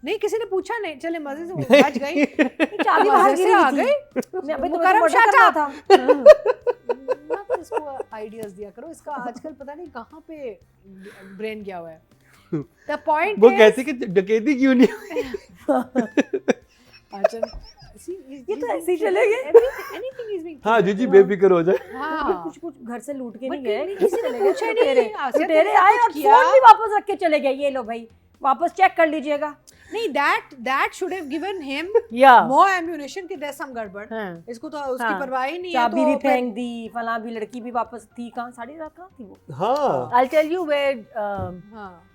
नहीं किसी ने पूछा नहीं, चले मजे से वो बच गई। चाबी बाहर मजे गिरी से आ थी। गई। मैं अभी तो मुकर्रम मर्डर shut करना up. था। मत इसको आइडियाज दिया करो, इसका आजकल पता नहीं कहाँ पे ब्रेन गया हुआ है। The point वो is, कहती कि डकैती क्यों नहीं। अच्छा, see, ये तो ऐसे ही चले गए। anything is being हाँ जीजी बेफिक्र हो जाए। हाँ। कुछ घर से लूट के But नहीं गए, किसी ने चले गए, पूछा ही नहीं, लुटेरे आसिया ने लुटेरे ऐसा आए कुछ और किया? फोन भी वापस रख के चले गए, ये लो भाई वापस चेक कर लीजिएगा। नहीं, that should have given him Yeah. more ammunition कि there's some गड़बड़। हाँ. इसको तो उसकी हाँ. परवाह ही नहीं है। चाबी भी तो फिर- फेंक दी, फला भी, लड़की भी वापस थी कहाँ, सारी रात कहाँ थी वो? हाँ, I'll tell you where हाँ,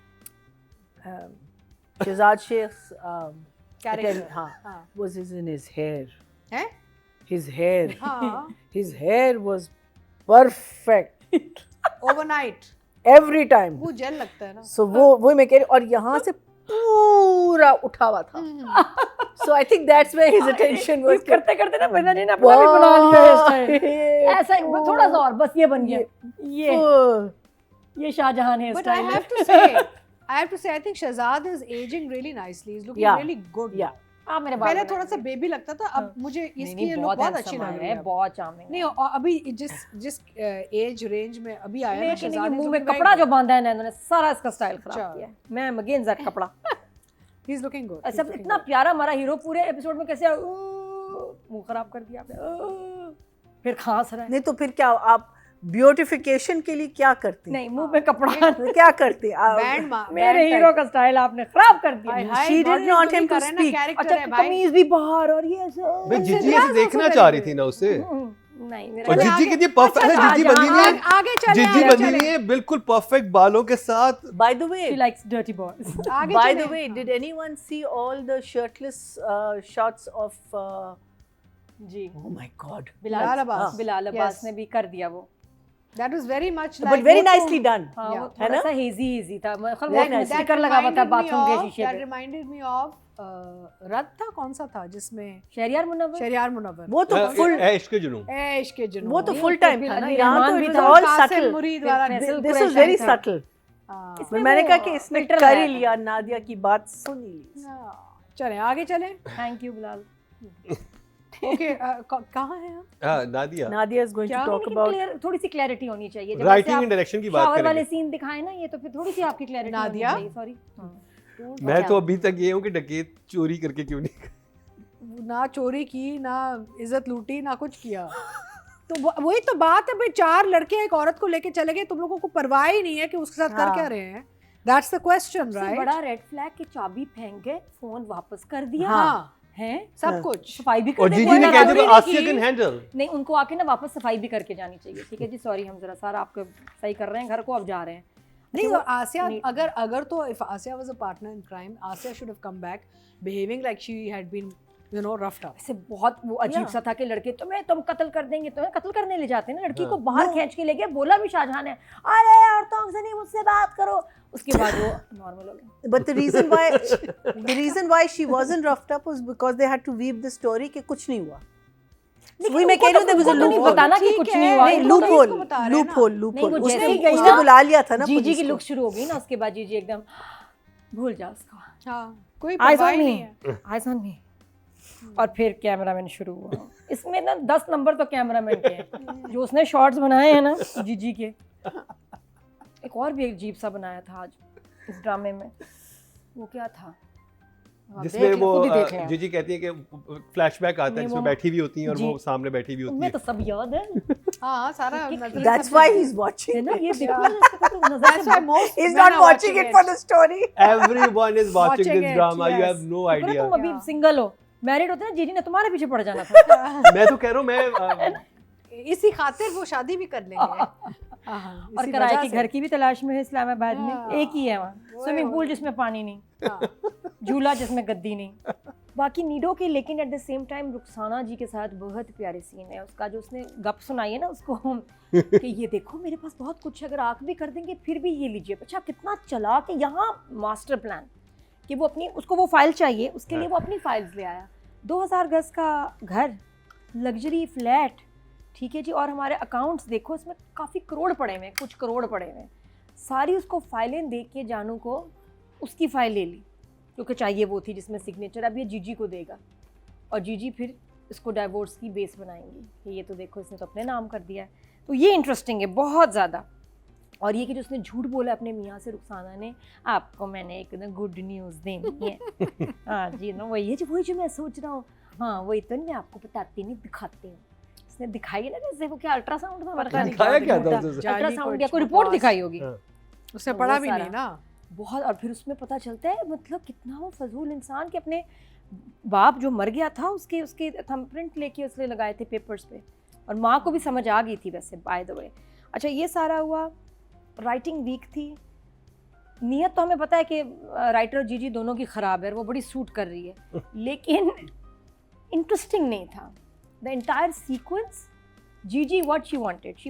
Shehzad Sheikh's character। हाँ, हाँ। was in his hair. है? His hair. हाँ, His hair was perfect overnight। every time. वो जेल लगता है ना। So वो मैं कह रही, और यहाँ से पूरा उठा हुआ था. So I think that's where his attention was. करते करते ना बंदा ने ना अपना भी बना लिया है स्टाइल, ऐसा ही बस थोड़ा सा और, बस ये बन गया, ये शाहजहां है But I style. have to say, I think Shehzad is aging really nicely. He's looking Yeah. really good. Yeah. हाँ, मेरे पहले बाल थोड़ा सा बेबी लगता था, अब मुझे इसकी ये लुक बहुत अच्छी लग रही है। बहुत चार्मिंग नहीं, और अभी जिस एज रेंज में अभी आया ना लेकिन ये शहजाद, मुंह में कपड़ा जो बांधा है ना इन्होंने, सारा इसका स्टाइल अच्छा। खराब किया है। मैं अगेन दैट कपड़ा He's looking good. He's सब looking इतना good. प्यारा हमारा हीरो पूरे एपिसोड में कैसे मुंह खराब कर दिया आपने, फिर खांस रहा है। नहीं तो फिर क्या आप ब्यूटिफिकेशन के लिए क्या करती? नहीं, मुंह पे कपड़ा, क्या करती? Band मेरे हीरो का स्टाइल आपने खराब कर दिया। हाय She didn't want him to speak. Character है अच्छा, भाई। कमीज भी बाहर और ये सब। भाई जीजी ऐसे देखना चाह रही थी ना उसे, नहीं और मेरा जीजी कितनी परफेक्ट है, अच्छा, जीजी बंदी नहीं है, आगे चले, जीजी आगे बंदी चले। नहीं है, बिल्कुल परफेक्ट बालों के साथ। By the way, she likes dirty boys। आगे by चले। the way, did anyone see all the shirtless shots of? Ji, Oh my God! Bilal Abbas. Bilal Abbas Yes. ने भी कर दिया वो। That was very much But like very वो तो- nicely done. हाँ, Yeah. वो है थोड़ा ना? सा हेजी था, Very वो nice. स्टिकर लगा हुआ था बाथरूम के शीशे That पे। reminded me of रथ था, कौन सा था जिसमें शहरियार मुनव्वर, शहरियार मुनव्वर, वो तो full. इश्क के जुनून। ऐश के जुनून, वो तो नहीं, full उसमें time भी था ना, अली यहाँ रहमान तो भी it was था, all कासिम subtle. मुरीद फिर वाला Faisal This Qureshi is very था। subtle. हाँ। इसमें मैंने वो कहा कि इसने filter कर लगाया ही था। लिया, नादिया की बात सुन ही ली। चले आगे चले। Thank you Bilal. ओके, कहाँ है हम? हाँ, नादिया। Nadia is going क्या? to talk लेकिन about. clear- थोड़ी सी क्लैरिटी होनी चाहिए। जब राइटिंग ऐसे एंड डायरेक्शन की आप बात शावर वाले करेंगे। सीन दिखाए ना, ये तो फिर थोड़ी सी आपकी क्लैरिटी होनी नादिया? चाहिए। सॉरी, मैं तो अभी तक ये हूँ कि डकैत चोरी करके क्यों नहीं। ना चोरी की, ना इज्जत लूटी, ना कुछ किया। तो वही तो बात है भाई, 4 लड़के एक औरत को लेके चले गए, तुम लोगों को परवाह ही नहीं है कि उसके साथ कर हाँ। क्या रहे हैं। दैट्स द क्वेश्चन, सबसे राइट? बड़ा रेड फ्लैग की चाबी फेंक गए, फोन वापस कर दिया हाँ, है, सब हाँ। कुछ। सफाई भी कर और दे, जीजी कोई ने ना कह रात दिया में कि आसिया की। Can handle. नहीं, उनको आके ना वापस सफाई भी करके जानी चाहिए। ठीक है जी, सॉरी, हम जरा सारा आपको सही कर रहे हैं, घर को अब जा रहे हैं। नहीं, अच्छा, और आसिया नहीं- अगर तो if Asiya was a partner in crime, Asiya should have come back behaving like she had been, you know, roughed up. ऐसे बहुत वो अजीब Yeah. सा था कि लड़के तुम कत्ल कर देंगे, तुम्हें कत्ल करने ले जाते हैं ना, लड़की हाँ। को बाहर खींच के ले गए, बोला भी शाहजहां ने, अरे औरतों से नहीं मुझसे बात करो, उसके बाद वो नॉर्मल हो गया। But the reason why she wasn't roughed up was because they had to weave the story कि कुछ नहीं हुआ. लेकिन वही मैं उनको कह रही हूँ, तो- there was a उनको तो नहीं loophole. बताना कि ठीक कुछ है, नहीं हुआ। नहीं, उनको तो- loophole इसको बता रहे हैं ना। loophole. वो जैसे उसने ही गई उसने ना, बुला लिया था ना जीजी पुलिस की को. लुक शुरू हो गई ना, उसके बाद जीजी एकदम भूल जा उसको, हाँ, कोई Eyes परवाह on ही me. नहीं है। eyes on me। और फिर कैमरामैन शुरू हुआ। इसमें ना 10 नंबर तो कैमरामैन के हैं, जो उसने शॉट्स बनाए हैं ना जीजी के। एक और भी अजीब सा बनाया था आज इस ड्रामे में, वो क्या था? आप जिसमें देख लें, वो खुद ही देख लें आप। जीजी कहती है कि फ्लैशबैक आता है नहीं, जिसमें वो- बैठी भी होती हैं और जी। वो सामने बैठी भी होती तुम्हें है। तो सब याद है हाँ, सारा कि- नजर- That's why he's है watching. ना, ये देखो ना, इसको तो नजर That's से why most He's men not are watching it for the story. Everyone is watching Watching this it, drama. You yes. have no शुक्र है idea. तुम अभी Yeah. सिंगल हो, मैरिड होते ना जीजी ने तुम्हारे पीछे पड़ जाना था। मैं तो कह रहा हूँ मैं इसी खातिर वो शादी भी कर लेंगे। और किराए के घर की भी तलाश में है इस्लामाबाद में, हाँ। एक ही है वहाँ, वो स्विमिंग है, पूल वो। जिसमें पानी नहीं, हाँ। झूला जिसमें गद्दी नहीं, बाकी नीडो के। लेकिन at the same time Rukhsana ji के साथ बहुत प्यारे सीन है उसका, जो उसने गप सुनाई है ना उसको कि ये देखो मेरे पास बहुत कुछ है, अगर आँख भी कर देंगे फिर भी ये लीजिए। अच्छा, कितना चला कि यहाँ मास्टर प्लान कि वो अपनी, उसको वो फाइल चाहिए, उसके लिए वो अपनी फाइल्स ले आया। 2000 गज का घर, लग्जरी फ्लैट, ठीक है जी, और हमारे अकाउंट्स देखो, इसमें काफ़ी करोड़ पड़े हुए हैं, कुछ करोड़ पड़े हुए हैं। सारी उसको फाइलें देख के जानू को उसकी फ़ाइल ले ली, क्योंकि चाहिए वो थी जिसमें सिग्नेचर। अब ये जीजी को देगा और जीजी फिर इसको डाइवोर्स की बेस बनाएंगी कि ये तो देखो इसने तो अपने नाम कर दिया है। तो ये इंटरेस्टिंग है बहुत ज़्यादा। और ये कि जो उसने झूठ बोला अपने मियाँ से रुखसाना ने, आपको मैंने एक ना गुड न्यूज़ देनी है। हाँ जी ना, वही है जो मैं सोच रहा हूँ। हाँ वही तो, मैं आपको बताती नहीं, दिखाती हूँ। उसने दिखाई ना, जैसे वो क्या अल्ट्रासाउंड था हमारा, दिखाया क्या था उसे? अल्ट्रासाउंड या कोई रिपोर्ट दिखाई होगी। हाँ। उसने वो पढ़ा भी सारा। नहीं ना। बहुत। और फिर उसमें पता चलता है मतलब कितना वो फजूल इंसान कि अपने बाप जो मर गया था उसके थंबप्रिंट लेके उसने लगाए थे पेपर्स पे, और माँ को भी समझ आ गई थी वैसे, बाय द वे। अच्छा, ये सारा हुआ। राइटिंग वीक थी। नीयत तो हमें पता है कि राइटर और जीजी दोनों की ख़राब है, वो बड़ी सूट कर रही है, लेकिन इंटरेस्टिंग नहीं था the entire sequence. Gigi what she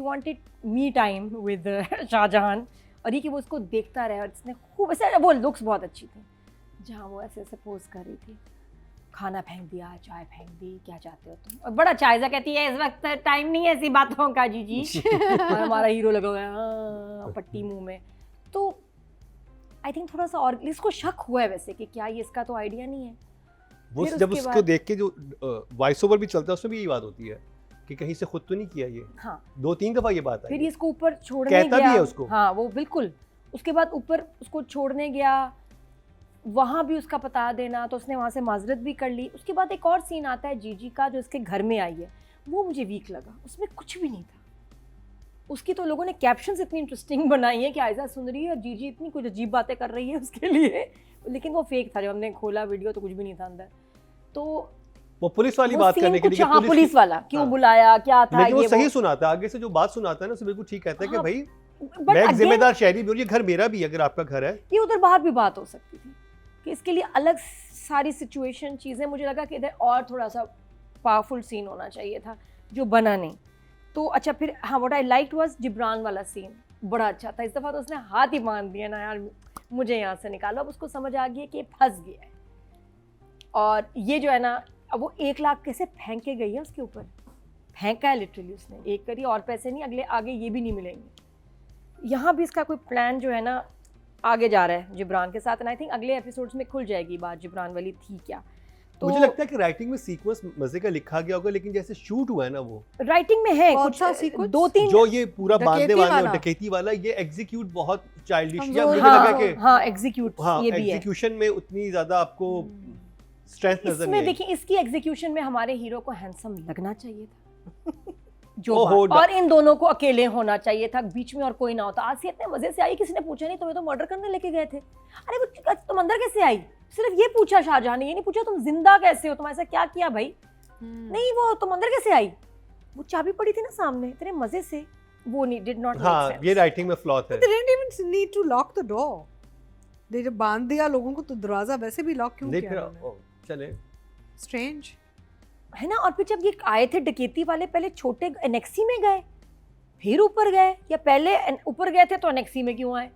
wanted me time with Shahjahan, और ये कि वो उसको देखता रहे। और इसने खूब ऐसे, वो लुक्स बहुत अच्छी थी जहाँ वो ऐसे ऐसे पोज कर रही थी, खाना फेंक दिया, चाय फेंक दी, क्या चाहते हो तुम। और बड़ा चायजा कहती है, इस वक्त टाइम नहीं है ऐसी बातों का जीजी। और हमारा हीरो लगा हुआ है हाँ, पट्टी मुंह में। तो आई थिंक थोड़ा सा और इसको शक हुआ है वैसे कि क्या ये इसका तो आइडिया नहीं है। वो फिर जब उसके उसको बाद- देख के जो वॉइस ओवर भी चलता है उसमें भी यही बात होती है कि कहीं से खुद तो नहीं किया ये। हाँ, 2-3 दफा ये बात फिर आई ये है। इसको ऊपर छोड़ने कहता गया। भी है उसको। हाँ वो बिल्कुल। उसके बाद ऊपर उसको छोड़ने गया, वहाँ भी उसका बता देना, तो उसने वहाँ से माजरत भी कर ली। उसके बाद एक और सीन आता है जीजी का जो इसके घर में आई है, वो मुझे वीक लगा, उसमें कुछ भी नहीं था। उसकी तो लोगों ने कैप्शंस इतनी इंटरेस्टिंग बनाई है कि आयजा सुन रही है और जीजी इतनी कुछ अजीब बातें कर रही है उसके लिए, लेकिन वो फेक था। जब हमने खोला वीडियो तो कुछ भी नहीं था अंदर। तो वो पुलिस वाली वो बात scene करने के कुछ, लिए हाँ, पुलिस वाला क्यों हाँ। बुलाया, क्या था, लेकिन वो ये सही सुनाता है, आगे से जो बात सुनाता है ना, उसे बिल्कुल ठीक कहता है कि हाँ, भाई But मैं एक again, जिम्मेदार शहरी भी हूँ, ये घर मेरा भी है, अगर आपका घर है। ये उधर बाहर भी बात हो सकती थी कि इसके लिए अलग सारी सिचुएशन चीज़ें। मुझे लगा कि इधर और थोड़ा सा पावरफुल सीन होना चाहिए था, जो बना नहीं। तो अच्छा, फिर हाँ, what I liked was Jibran वाला सीन बड़ा अच्छा था। इस दफ़ा तो उसने हाथ ही बांध दिया ना यार, मुझे यहाँ से निकालो। अब उसको समझ आ गई है कि फंस गया है। और ये जो है ना, अब वो 1 लाख कैसे फेंक के गई है उसके ऊपर, फेंका है लिटरली उसने, एक करी और पैसे नहीं, अगले आगे ये भी नहीं मिलेंगे। यहाँ भी इसका कोई प्लान जो है ना आगे जा रहा है जिब्रान के साथ। एंड आई थिंक अगले एपिसोड्स में खुल जाएगी बात जिब्रान वाली थी क्या। तो मुझे लगता है कि राइटिंग में सीक्वेंस मजे का लिखा गया होगा, लेकिन जैसे शूट हुआ है ना, वो राइटिंग में है कौन कुछ सा sequence? 2-3 जो ये पूरा बांधने डकैती वाला वाला? डकैती वाला, ये एग्जीक्यूट बहुत चाइल्डिश या कमजोर मुझे है। लगा कि हाँ एग्जीक्यूट हाँ, ये भी है। एग्जीक्यूशन में उतनी ज्यादा आपको स्ट्रेंथ नजर इसमें नहीं आई। देखिए, इसकी एग्जीक्यूशन में हमारे हीरो को हैंडसम लगना चाहिए था जो ओहो, बात। और इन दोनों को अकेले होना चाहिए था, बीच में और कोई ना होता। आज से इतने मजे से आई, किसी ने पूछा नहीं तुम्हें तो मर्डर करने लेके गए थे। अरे वो तुम अंदर कैसे आई, सिर्फ ये पूछा शाहजहां ने, ये नहीं पूछा तुम जिंदा कैसे हो, तुम ऐसा क्या किया भाई। नहीं, वो तुम अंदर कैसे आई, वो चाबी पड़ी थी ना सामने, इतने मजे से वो नहीं, डिड नॉट हाँ, ये राइटिंग में फ्लॉ है। They didn't even need to lock the door. They जब बांध दिया लोगों को, तो दरवाजा वैसे भी लॉक क्यों नहीं किया फिर उन्होंने? चले Strange. है ना। और फिर जब ये आए थे डकैती वाले, पहले छोटे एनेक्सी में गए, फिर ऊपर गए, या पहले ऊपर गए थे तो एनेक्सी में क्यों आए।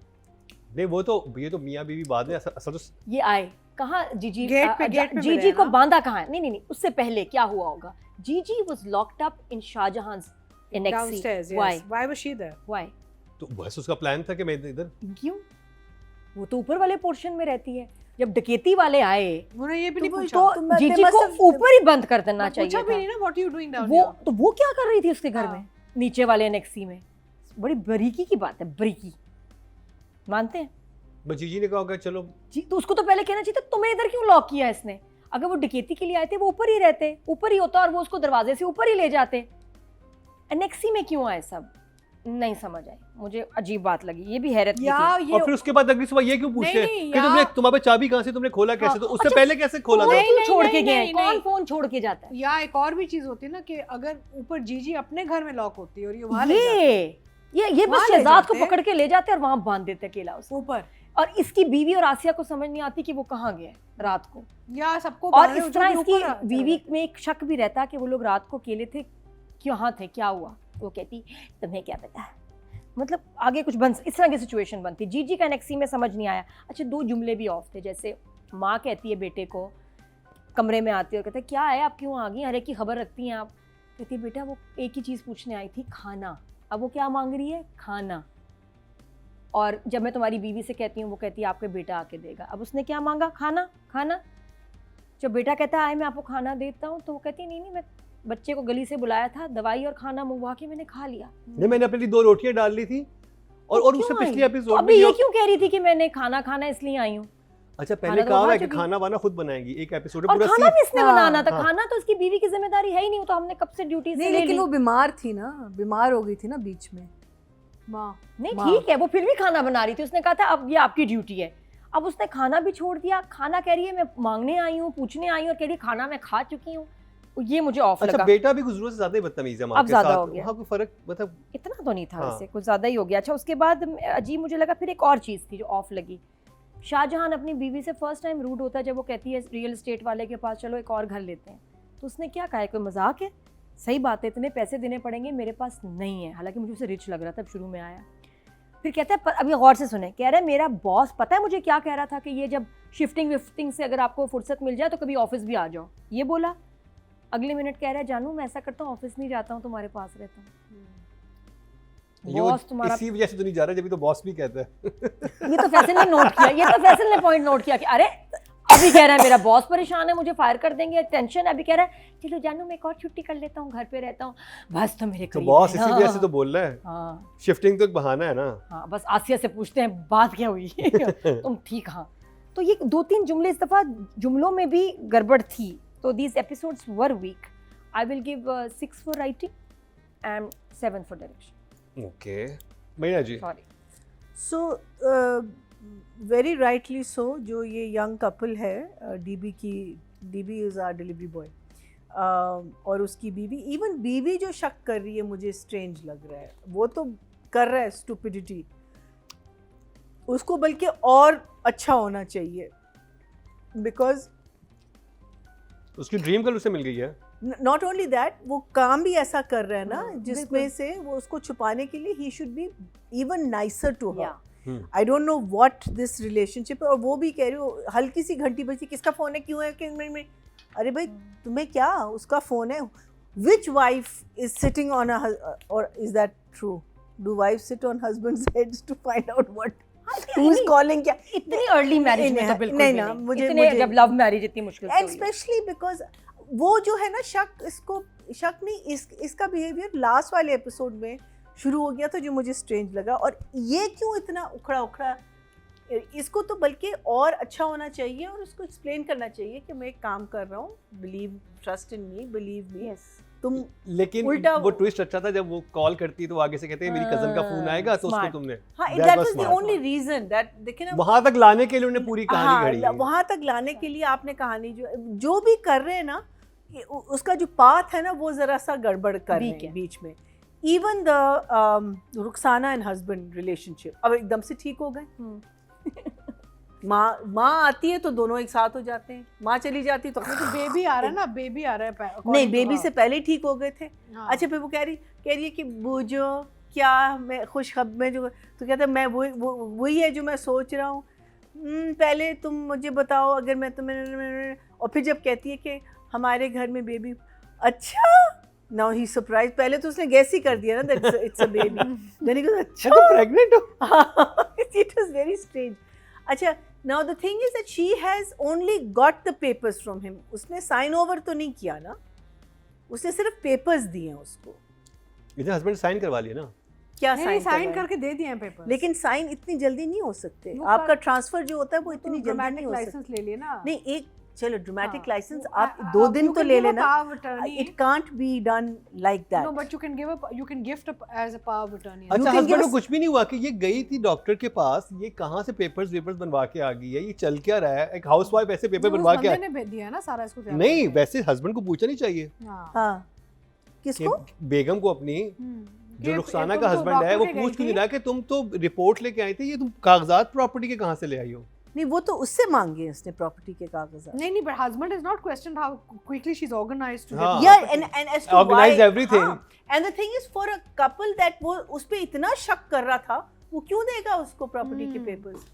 नहीं, वो तो ये तो मियाँ बीवी बाद में असल तो ये आए कहाँ, जीजी गेट पे मिले जीजी हैं को ना? बांधा कहाँ है। नहीं, उससे पहले क्या हुआ होगा। Gigi was locked up in शाहजहां's annexe. Downstairs, yes. Why? Why was she there? Why? तो बस उसका प्लान था कि मैं इधर क्यों, वो तो ऊपर वाले पोर्शन में रहती है। जब डकैती वाले आए उन्होंने ये भी नहीं पूछा। तो जीजी को ऊपर ही बंद कर देना पूछा चाहिए भी था। नहीं ना, what are you doing down वो here? तो वो क्या कर रही थी उसके घर हाँ। में, नीचे वाले एनेक्सी में। बड़ी बरीकी की बात है, बरीकी मानते हैं बस जीजी ने कहा होगा चलो। जी। तो उसको तो पहले कहना चाहिए था तुम्हें इधर क्यों लॉक किया इसने। अगर वो डकैती के लिए आए थे, वो ऊपर ही रहते, ऊपर ही होता और वो उसको दरवाजे से ऊपर ही ले जाते। एनेक्सी में क्यों आए सब, नहीं समझ आई, मुझे अजीब बात लगी। ये भी हैरत की या थी। ये और फिर उसके बाद अगली सुबह ये क्यों पूछते नहीं, हैं कि तुमने तुम्हारे चाबी कहाँ से, तुमने खोला कैसे, तो उससे पहले कैसे खोला फोन था? क्यों नहीं, छोड़ नहीं, के गए, नहीं, कौन नहीं। फोन छोड़ के जाता है। या एक और भी चीज होती है ना, कि अगर ऊपर जीजी अपने घर में लॉक होती है और ये वहां ले जाते ये बस वहाँ ले शहजाद को जाते। पकड़ के ले जाते और वहां बांध देते अकेला उसको। ऊपर, और इसकी बीवी और आसिया को समझ नहीं आती कि वो कहाँ गए रात को। या सबको और बांधे, इस तरह जो भी इसकी ऊपर आ- बीवी में एक शक भी रहता कि वो लोग रात को अकेले थे, कहाँ थे, क्या हुआ। वो कहती तुम्हें क्या पता, मतलब आगे कुछ बन, इस तरह की सिचुएशन बनती। जीजी का एनेक्सी में समझ नहीं आया। अच्छा, 2 जुमले भी ऑफ थे, जैसे माँ कहती है बेटे को, कमरे में आती है और कहते हैं क्या है आप क्यों आ गई, हर एक की खबर रखती हैं आप। कहती है बेटा वो एक ही चीज़ पूछने आई थी, खाना। अब वो क्या मांग रही है, खाना। और जब मैं तुम्हारी बीवी से कहती हूँ, वो कहती है आपका बेटा आके देगा। अब उसने क्या मांगा, खाना। खाना जब बेटा कहता है आए मैं आपको खाना देता हूँ, तो वो कहती नहीं मैं बच्चे को गली से बुलाया था, दवाई और खाना मंगवा के मैंने खा लिया। नहीं, मैंने अपने लिए 2 रोटियां डाल ली थी और तो उससे क्यों पिछले आई? एपिसोड तो में अभी ये क्यों कह रही थी कि मैंने खाना खाना इसलिए आई हूँ। अच्छा, खाना पहले तो कहा बना है कि चुकी। खाना वाना खुद बनाएंगी, एक एपिसोड और पूरा खाना भी इसने हाँ, बनाना था। हाँ। खाना तो इसकी बीवी की जिम्मेदारी है ही नहीं, वो तो हमने कब से ड्यूटी से नहीं, ले लेकिन ली। वो बीमार थी ना, बीमार हो गई थी ना बीच में माँ। नहीं माँ। ठीक है, वो फिर भी खाना बना रही थी। उसने कहा था अब ये आपकी ड्यूटी है। अब उसने खाना भी छोड़ दिया। खाना कह रही है मैं मांगने आई हूँ, पूछने आई हूँ, और कह रही है खाना मैं खा चुकी हूँ। ये मुझे ऑफ अच्छा, लगा। बेटा भी कुछ जरूरत से ज्यादा ही बदतमीज है माँ अब के ज्यादा साथ। हो गया। वहाँ कोई फर्क मतलब इतना तो नहीं था हाँ। वैसे, कुछ ज्यादा ही हो गया। अच्छा, उसके बाद अजीब मुझे लगा फिर एक और चीज़ थी जो ऑफ लगी। शाहजहां अपनी बीवी से फर्स्ट टाइम रूड होता है जब वो कहती है रियल एस्टेट वाले के पास चलो एक और घर लेते हैं। तो उसने क्या कहा है, कोई मजाक है, सही बात है, इतने पैसे देने पड़ेंगे, मेरे पास नहीं है। हालांकि मुझे उसे रिच लग रहा था शुरू में आया। फिर कहता है पर अभी गौर से सुने, कह रहा है मेरा बॉस पता है मुझे क्या कह रहा था कि ये जब शिफ्टिंग विफ्टिंग से अगर आपको फुर्सत मिल जाए तो कभी ऑफिस भी आ जाओ। ये बोला। अगले मिनट कह रहा है जानू मैं ऐसा करता हूँ, ऑफिस नहीं जाता हूँ, तुम्हारे पास रहता हूँ। ये वो बॉस तुम्हारा, इसी वजह से तो नहीं जा रहा, जब भी तो बॉस भी कहता है। ये तो फैसल ने नोट किया, ये तो फैसल ने पॉइंट नोट किया कि अरे अभी कह रहा है मेरा बॉस परेशान है, मुझे फायर कर देंगे, टेंशन है। अभी कह रहा है चलो जानू मैं एक और छुट्टी कर लेता हूँ, घर पे रहता हूँ, बस तो मेरे तो करीब बॉस है। इसी वजह से तो बोल रहा है। हाँ शिफ्टिंग तो एक बहाना है ना। हाँ, बस आसिया से पूछते हैं बात क्या हुई तुम ठीक। हाँ, तो ये 2-3 जुमले इस दफ़ा जुमलों में भी गड़बड़ थी, तो these episodes were weak. I will give 6 for writing and 7 for direction. Okay Maiya ji. Sorry. So very rightly so, जो ये यंग कपल है, DB is our delivery boy, और उसकी बीवी, इवन बीवी जो शक कर रही है मुझे स्ट्रेंज लग रहा है. वो तो कर रहा है स्टूपिडिटी, उसको बल्कि और अच्छा होना चाहिए, बिकॉज उसकी ड्रीम गर्ल उसे मिल गई है. नॉट ओनली दैट, वो काम भी ऐसा कर रहा है ना हाँ, जिसमें बिल्कुल. से वो उसको छुपाने के लिए he should be even nicer to her. Yeah. I don't know what this relationship है. और वो भी कह रही हो, हल्की सी घंटी बजी, किसका फ़ोन है, क्यों है, क्यों में. अरे भाई तुम्हें क्या, उसका फ़ोन है. Which wife is sitting on और is that true? Do wife sit on husbands heads to find out what who is calling? क्या इतनी अर्ली मैरिज में तो बिल्कुल नहीं भी ना, नहीं. मुझे इतने जब लव मैरिज इतनी मुश्किल से एंड हुई है. स्पेशली बिकॉज वो जो है ना, शक नहीं, इसका बिहेवियर लास्ट वाले एपिसोड में शुरू हो गया था जो मुझे स्ट्रेंज लगा. और ये क्यों इतना उखड़ा, इसको तो बल्कि और अच्छा होना चाहिए और उसको एक्सप्लेन करना चाहिए कि मैं एक काम कर रहा हूँ, believe, trust in me, believe me. Yes. तुम लेकिन उल्टा वो ट्विस्ट अच्छा था जब वो कॉल करती तो वो आगे से कहते हैं मेरी कजन का फोन आएगा तो उसको smart. तुमने हाँ, That that was was the smart. Only reason that, देखिए ना, वहां तक लाने के लिए उन्होंने पूरी कहानी घड़ी है. वहां तक लाने के लिए आपने कहानी जो भी कर रहे हैं ना, उसका जो पाथ है ना, वो जरा सा गड़बड़ कर रहे Weak हैं है. बीच में. Even the Rukhsana and husband relationship अब एकदम से ठीक हो गए. माँ आती है तो दोनों एक साथ हो जाते हैं, माँ चली जाती है तो बेबी आ रहा है ना, बेबी आ रहा है नहीं, बेबी से पहले ही ठीक हो गए थे. हाँ. अच्छा, फिर वो कह रही है कि बूझो क्या, मैं खुशखबरी में जो, तो कहता है मैं वही है जो मैं सोच रहा हूँ. पहले तुम मुझे बताओ अगर मैं तुम्हें, और फिर जब कहती है कि हमारे घर में बेबी, अच्छा नाउ ही सरप्राइज. पहले तो उसने गैस ही कर दिया ना that it's a baby. Then he goes, अच्छा तो प्रेग्नेंट हो. It was very strange. अच्छा, now the thing is that she has only got the papers from him. उसने साइन ओवर तो नहीं किया ना, उसने सिर्फ पेपर्स दिए हैं उसको. इधर हस्बैंड साइन करवा लिया ना. क्या नहीं, साइन करवाए? करके दे दिए हैं पेपर. लेकिन साइन इतनी जल्दी नहीं हो सकते. वो आपका कर- ट्रांसफर जो होता है वो इतनी जल्दी नहीं ड्रामेटिक हो सकता. लाइसेंस ले लिए ना. नहीं, एक चलो ड्रामेटिक हाँ, लाइसेंस वो- आप 2 दिन you तो can ले give a लेना. power of attorney. It can't be done like that. No, but you can gift as a power of attorney. अच्छा, can give हस्बैंड को us- कुछ भी नहीं हुआ कि ये गई थी डॉक्टर के पास, ये कहाँ से पेपर्स बनवा के आ गई है, ये चल क्या रहा है. एक हाउसवाइफ ऐसे पेपर जो उस बनवा के बंदे ने भेज दिया है ना सारा इसको तैयार नहीं, करके. वैसे हस्बैंड को पूछना नहीं चाहिए हाँ. हाँ, कि किसको? बेगम को अपनी, जो ये- रुखसाना ये का तुम तो हस्बैंड है, वो डॉक्टर के पूछ क्यों गई नहीं रहा कि तुम तो रिपोर्ट लेके आई थी, ये तुम कागजात प्रॉपर्टी के कहाँ से ले आई हो. नहीं, वो तो उससे मांगे उसने प्रॉपर्टी के कागजात. नहीं, but husband is not questioned how quickly she's organized to हाँ. get Yeah, property. and as to Organize why, everything. हाँ, and the thing is for a couple that वो उस पे इतना शक कर रहा था, वो क्यों देगा उसको प्रॉपर्टी के पेपर्स?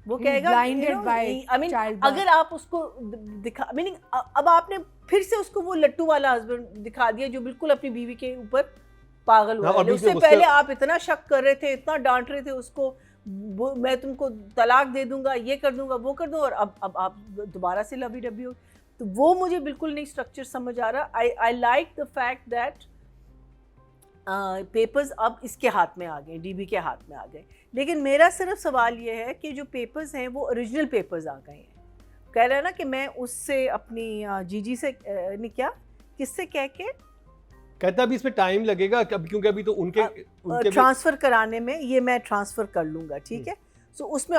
वो He's कहेगा blinded by I mean, childbirth. अगर आप उसको दिखा, मीनिंग अब आपने फिर से उसको वो लट्टू वाला हस्बैंड दिखा दिया जो बिल्कुल अपनी बीवी के ऊपर पागल हुआ हाँ, और है. बीच में उससे गुस्से- पहले आप इतना शक कर रहे थे, इतना डांट रहे थे उसको, मैं तुमको तलाक दे दूंगा, ये कर दूंगा, वो कर दूंगा, और अब आप दोबारा से लवी डबी हो. तो वो मुझे बिल्कुल नहीं स्ट्रक्चर समझ आ रहा. I like the fact that papers अब इसके हाथ में आ गए, डीबी के हाथ में आ गए. लेकिन मेरा सिर्फ सवाल ये है कि जो पेपर्स हैं वो ओरिजिनल पेपर्स आ गए हैं. कह रहा है ना कि मैं उससे अपनी जीजी से ने क्या किससे कह के कहता अभी इसमें टाइम लगेगा क्योंकि अभी तो उनके भी- ट्रांसफ़र कराने में, ये मैं ट्रांसफ़र कर लूँगा, ठीक है. सो उसमें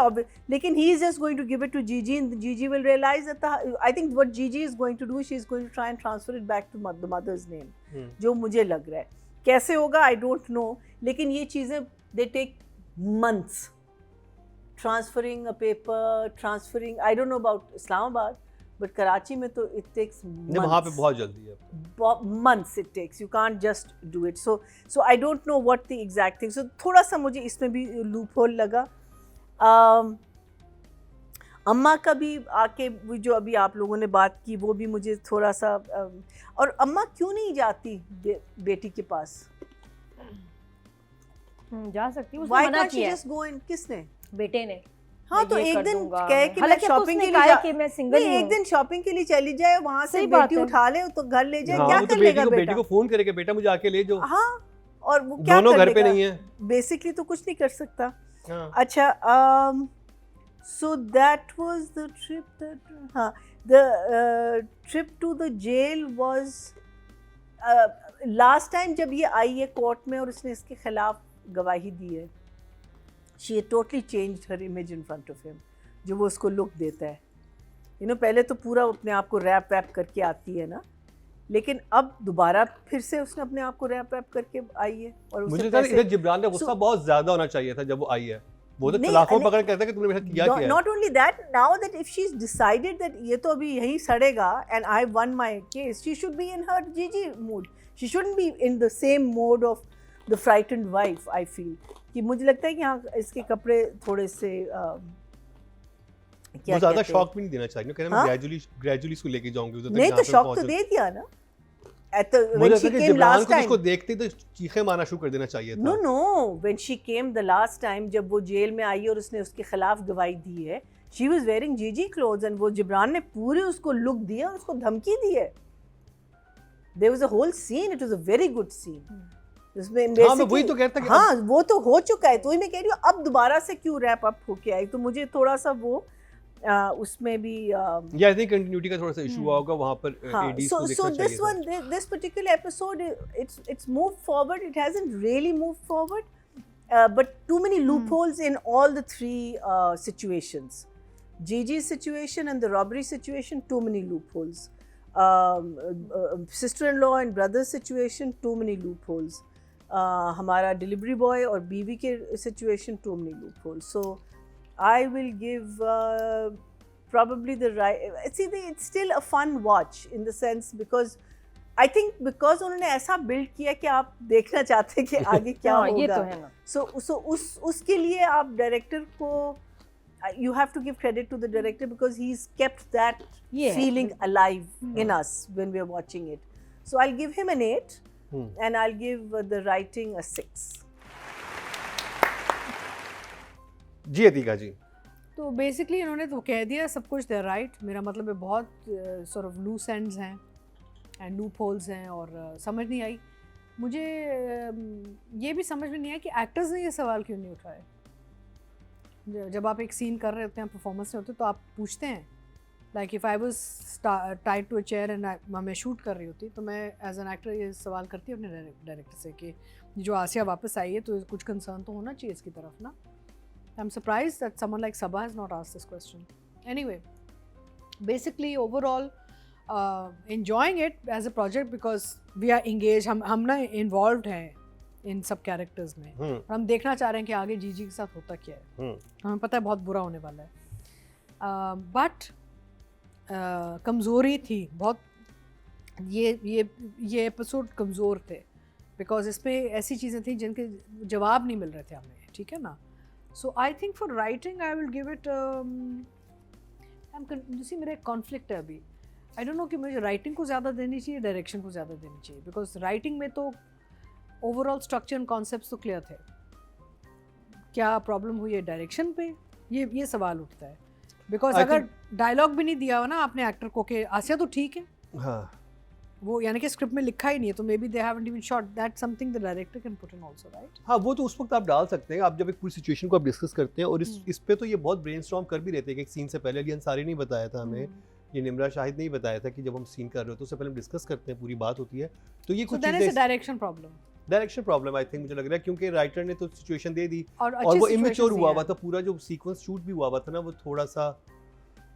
लेकिन he is just going to give it to Gigi and Gigi will realise that I think what Gigi is going to do, she is going to try and transfer it back to the mother's name, जो मुझे लग रहा है. कैसे होगा आई don't no, लेकिन ये चीज़ें they take months. Transferring a paper, transferring, I don't know about Islamabad, but Karachi में तो इट टेक्स नहीं, वहाँ पे बहुत जल्दी है. months it takes, you can't just do it. So I don't know what the exact thing. So थोड़ा सा मुझे इसमें भी loophole लगा. अम्मा का भी आके वो जो अभी आप लोगों ने बात की वो भी मुझे थोड़ा सा और अम्मा क्यों नहीं जाती बेटी के पास? जा सकती है, उसने Why मना can't she किया है just go in? किसने? बेटे ने. हाँ, मैं तो ये एक कर दिन दूंगा कहे मैं. कि मैं हालांकि अब तो शॉपिंग उसने के कहा लिए है कि मैं सिंगल नहीं, ही एक हूँ. दिन शॉपिंग के लिए चली जाए, वहाँ से सही बेटी बात है. उठा ले तो घर ले जाए. हाँ, क्या वो कर तो लेगा बेटी बेटा? को फोन करे कि बेटा मुझे आके ले जाओ. हाँ, और वो क्या दोनों कर घर पे लेगा? नहीं है. बेसिकली तो कुछ नहीं कर सकता. हाँ. अच्छा, So that was the trip that, the trip to the jail was last time जब ये आई है कोर्ट में और उसने इसके खिलाफ गवाही दी है, she had totally changed her image in front of him, जो वो उसको लुक देता है, पहले तो पूरा अपने आप को रैप करके आती है ना, लेकिन अब दोबारा फिर से उसने अपने आप को रैप करके आई है। और मुझे लगता है इधर जिब्रान का गुस्सा बहुत ज्यादा होना चाहिए था जब वो आई है, वो तो तलाकों पकड़ कहता है कि तुमने मेरे साथ किया क्या है। Not only that, now that if she's decided that ये तो अभी यहीं सड़ेगा and I won my case, she should be in her Gigi mood. She shouldn't be in the same mode of the frightened wife. I feel कि मुझे लगता है कि हाँ इसके कपड़े थोड़े से वो ज्यादा शॉक भी नहीं देना चाहिए, कहना मैं ग्रेजुअली इसको लेके जाऊंगी। नहीं तो शॉक तो दे दिया ना। When she came last time, उसको देखते ही तो चीखें मारना शुरू कर देना चाहिए था। No, when she came the last time, जब वो जेल में आई और उसने उसके खिलाफ गवाही दी है, she was wearing Gigi clothes and वो जिब्रान ने पूरी उसको लुक दी है और उसको धमकी दी है। There was a whole scene, it was a very good scene. उसमें हाँ मैं वही तो कहता कि हाँ वो तो हो चुका है, तो ही मैं कह रही हूँ अब दोबारा से क्यों रैप अप होके आई, तो मुझे थोड़ा सा वो उसमें भी या आई थिंक कंटिन्यूटी का थोड़ा सा इशू हुआ होगा वहाँ पर एडीज को देखना चाहिए। So this one, this particular episode, it's moved forward. It hasn't really moved forward, but too many loopholes in all the three situations. Gigi's situation and the robbery situation, too many loopholes. Sister-in-law and brother situation, too many loopholes. हमारा delivery boy और बीवी के situation, too many loopholes. So I will give probably the right. See, it's still a fun watch in the sense because I think because उन्होंने ऐसा build किया कि आप देखना चाहते हैं कि आगे क्या होगा। ये तो है ना। So उसके लिए आप director को you have to give credit to the director because he's kept that feeling alive in us when we're watching it. So I'll give him an 8 and I'll give the writing a 6. जी अतीका जी। तो basically इन्होंने तो कह दिया सब कुछ, दे right. मेरा मतलब है बहुत सॉर्ट ऑफ लूज एंड्स हैं एंड लूप होल्स हैं और समझ नहीं आई मुझे। ये भी समझ में नहीं आया कि एक्टर्स ने ये सवाल क्यों नहीं उठाए। जब आप एक सीन कर रहे होते हैं, परफॉर्मेंस में होते तो आप पूछते हैं, like if I was tied to a chair and मैं शूट कर रही होती तो मैं एज एन एक्टर ये सवाल करती अपने डायरेक्टर से कि जो आसिया वापस आई है तो कुछ कंसर्न तो होना चाहिए इसकी तरफ ना। I'm surprised that someone like Sabha has not asked this question. Anyway, basically overall enjoying it as a project because we are engaged. हम ना involved हैं इन सब characters में और हम देखना चाह रहे हैं कि आगे जीजी के साथ होता क्या है। हमें पता है बहुत बुरा होने वाला है, but कमज़ोरी थी बहुत। ये एपिसोड कमज़ोर थे बिकॉज इसमें ऐसी चीज़ें थी जिनके जवाब नहीं मिल रहे थे हमें, ठीक है ना। So I think for writing I will give it मेरा एक conflict है अभी। I don't know कि मुझे writing को ज़्यादा देनी चाहिए, direction को ज़्यादा देनी चाहिए, because writing में तो overall structure and concepts तो clear थे। क्या problem हुई है direction पे, ये सवाल उठता है। because अगर dialogue भी नहीं दिया हो ना आपने actor को कि आसिया तो ठीक है, हाँ वो यानी कि स्क्रिप्ट में लिखा ही नहीं है तो may be they haven't even shot that, something the director can put in also, right. हाँ वो तो उस वक्त आप डाल सकते हैं, आप जब एक पूरी सिचुएशन को आप डिस्कस करते हैं और इस पे तो ये बहुत ब्रेनस्टॉर्म कर भी रहते हैं कि एक सीन से पहले अली अंसारी नहीं बताया था हमें, ये निम्रा शाहिद नहीं बताया था कि जब हम सीन कर रहे हो तो उससे पहले हम डिस्कस करते हैं, पूरी बात होती है। तो ये कुछ चीजें डायरेक्शन प्रॉब्लम आई थिंक मुझे लग रहा है क्योंकि राइटर ने तो सिचुएशन दे दी और वो इमेच्योर हुआ था, पूरा जो सीक्वेंस शूट भी हुआ था ना वो थोड़ा सा,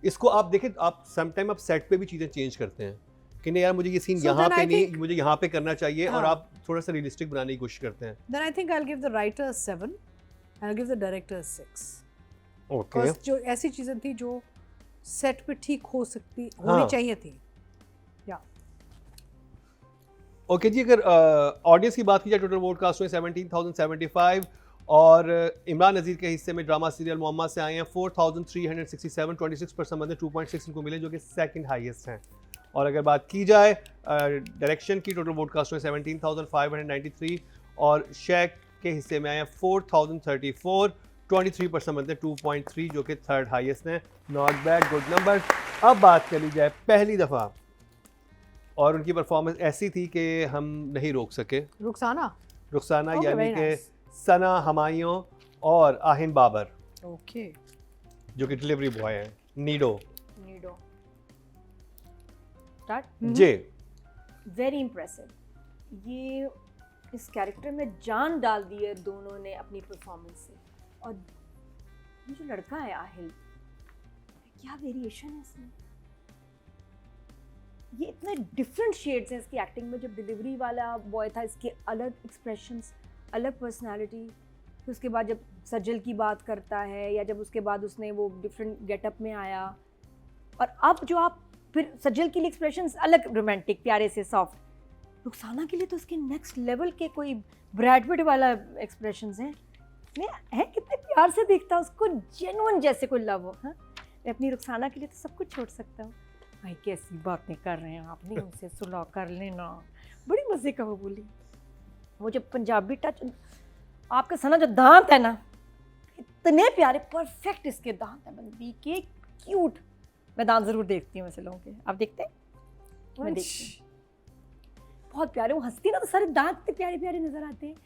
इसको आप देखें आप समटाइम आप सेट पे भी चीजें चेंज करते हैं कि नहीं यार मुझे ये सीन यहाँ पे नहीं, मुझे यहाँ पे करना चाहिए और आप थोड़ा सा रियलिस्टिक बनाने की कोशिश करते हैं। Then I think I'll give the writer a 7 and I'll give the director a 6. Okay. जो ऐसी चीजें थी जो सेट पे ठीक होनी चाहिए थी। ओके जी, अगर ऑडियंस की बात की जाए टोटल वोट कास्ट हुए 17,075 और इमरान नज़ीर के हिस्से में ड्रामा सीरियल मोहम्मद से आए हैं 4,367, 26% मतलब 2.6 इनको मिले जो कि सेकंड हाईएस्ट हैं। और अगर बात की जाए डायरेक्शन की टोटल वोट कास्ट हुए 17,593 और शेख के हिस्से में आए हैं 4,034, 23% मतलब 2.3 जो कि थर्ड हाईएस्ट हैं। Not bad, good number. अब बात कर ली जाए पहली दफ़ा और उनकी परफॉर्मेंस ऐसी थी कि हम नहीं रोक सके। रुखसाना यानी कि सना हमायूं और आहिन बाबर। ओके। जो कि डिलीवरी बॉय है, नीडो। नीडो स्टार्ट। जे वेरी इम्प्रेसिव। ये इस कैरेक्टर में जान डाल दी है दोनों ने अपनी परफॉर्मेंस से। और ये जो लड़का है आहिल, क्या वेरिएशन है इसमें, ये इतने डिफरेंट शेड्स हैं इसकी एक्टिंग में। जब डिलीवरी वाला बॉय था इसके अलग एक्सप्रेशंस, अलग पर्सनालिटी, फिर उसके बाद जब सजल की बात करता है या जब उसके बाद उसने वो डिफरेंट गेटअप में आया, और अब जो आप फिर सजल के लिए एक्सप्रेशंस अलग, रोमांटिक प्यारे से सॉफ्ट। रुखसाना के लिए तो उसके नेक्स्ट लेवल के कोई ब्रैड पिट वाला एक्सप्रेशंस हैं। है कितने प्यार से देखता है उसको, जेन्युइन जैसे कोई लव हो। हाँ, मैं अपनी रुखसाना के लिए तो सब कुछ छोड़ सकता हूँ। भाई कैसी बातें कर रहे हैं आपने, उनसे सुलह कर लेना। बड़ी मज़े का वो बोली। वो जो पंजाबी टच, आपका सना जो दांत है ना, इतने प्यारे परफेक्ट इसके दांत हैं बंदी के, क्यूट। मैं दांत ज़रूर देखती हूँ वैसे लोगों के, आप देखते हैं? मैं देखती हूँ, बहुत प्यारे। वो हंसती ना तो सारे दांत इतने प्यारे प्यारे नज़र आते हैं।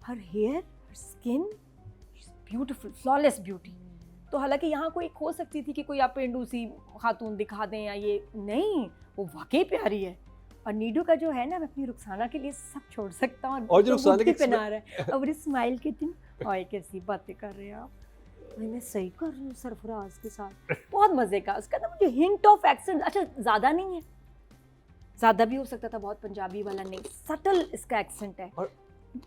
हर हेयर, हर स्किन, ब्यूटीफुल, फ्लॉलेस ब्यूटी। तो हालांकि यहाँ कोई हो सकती थी कि कोई आप पेंडू सी खातून दिखा दें या ये, नहीं, वो वाकई प्यारी है। और नीडो का जो है ना, मैं अपनी रुखसाना के लिए सब छोड़ सकता हूँ। और जो रुखसाना के पहना रहा है और इस स्माइल के दिन, और कैसी बातें कर रहे हैं आप। भाई मैं सही कर रही हूँ सरफराज के साथ, बहुत मज़े का। उसका ना मुझे हिंट ऑफ एक्सेंट, अच्छा ज़्यादा नहीं है, ज़्यादा भी हो सकता था, बहुत पंजाबी वाला नहीं, सटल इसका एक्सेंट है। और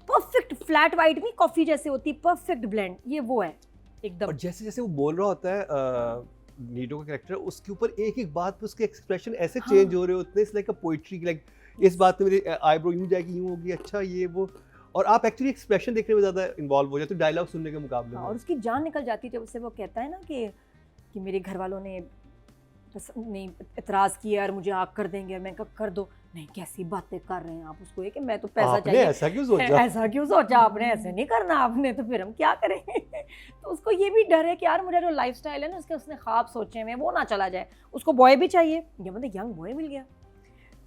परफेक्ट फ्लैट वाइट नहीं, कॉफ़ी जैसे होती, परफेक्ट ब्लेंड, ये वो है एकदम। और जैसे जैसे वो बोल रहा होता है नीडो का कैरेक्टर, उसके ऊपर एक एक बात पे उसके एक्सप्रेशन ऐसे हाँ। चेंज हो रहे होते हैं, it's like a poetry, like इस बात में मेरी आईब्रो यूं जाएगी, यूं होगी, अच्छा ये वो। और आप एक्चुअली एक्सप्रेशन देखने में ज़्यादा इन्वॉल्व हो जाते हो डायलॉग सुनने के मुकाबले हाँ, में। और उसकी जान निकल जाती है जब उससे वो कहता है ना कि मेरे घर वालों ने बस नहीं इतराज़ किया और मुझे आग कर देंगे, और मैं कहा कर दो। नहीं, कैसी बातें कर रहे हैं आप। उसको ये कि मैं तो पैसा आपने चाहिए। ऐसा क्यों सोचा? ऐसा क्यों सोचा आपने, ऐसे नहीं करना आपने, तो फिर हम क्या करेंगे। तो उसको ये भी डर है कि यार मुझे जो लाइफस्टाइल है ना, उसने ख्वाब सोचे हुए वो ना चला जाए। उसको बॉय भी चाहिए, ये मतलब यंग बॉय मिल गया,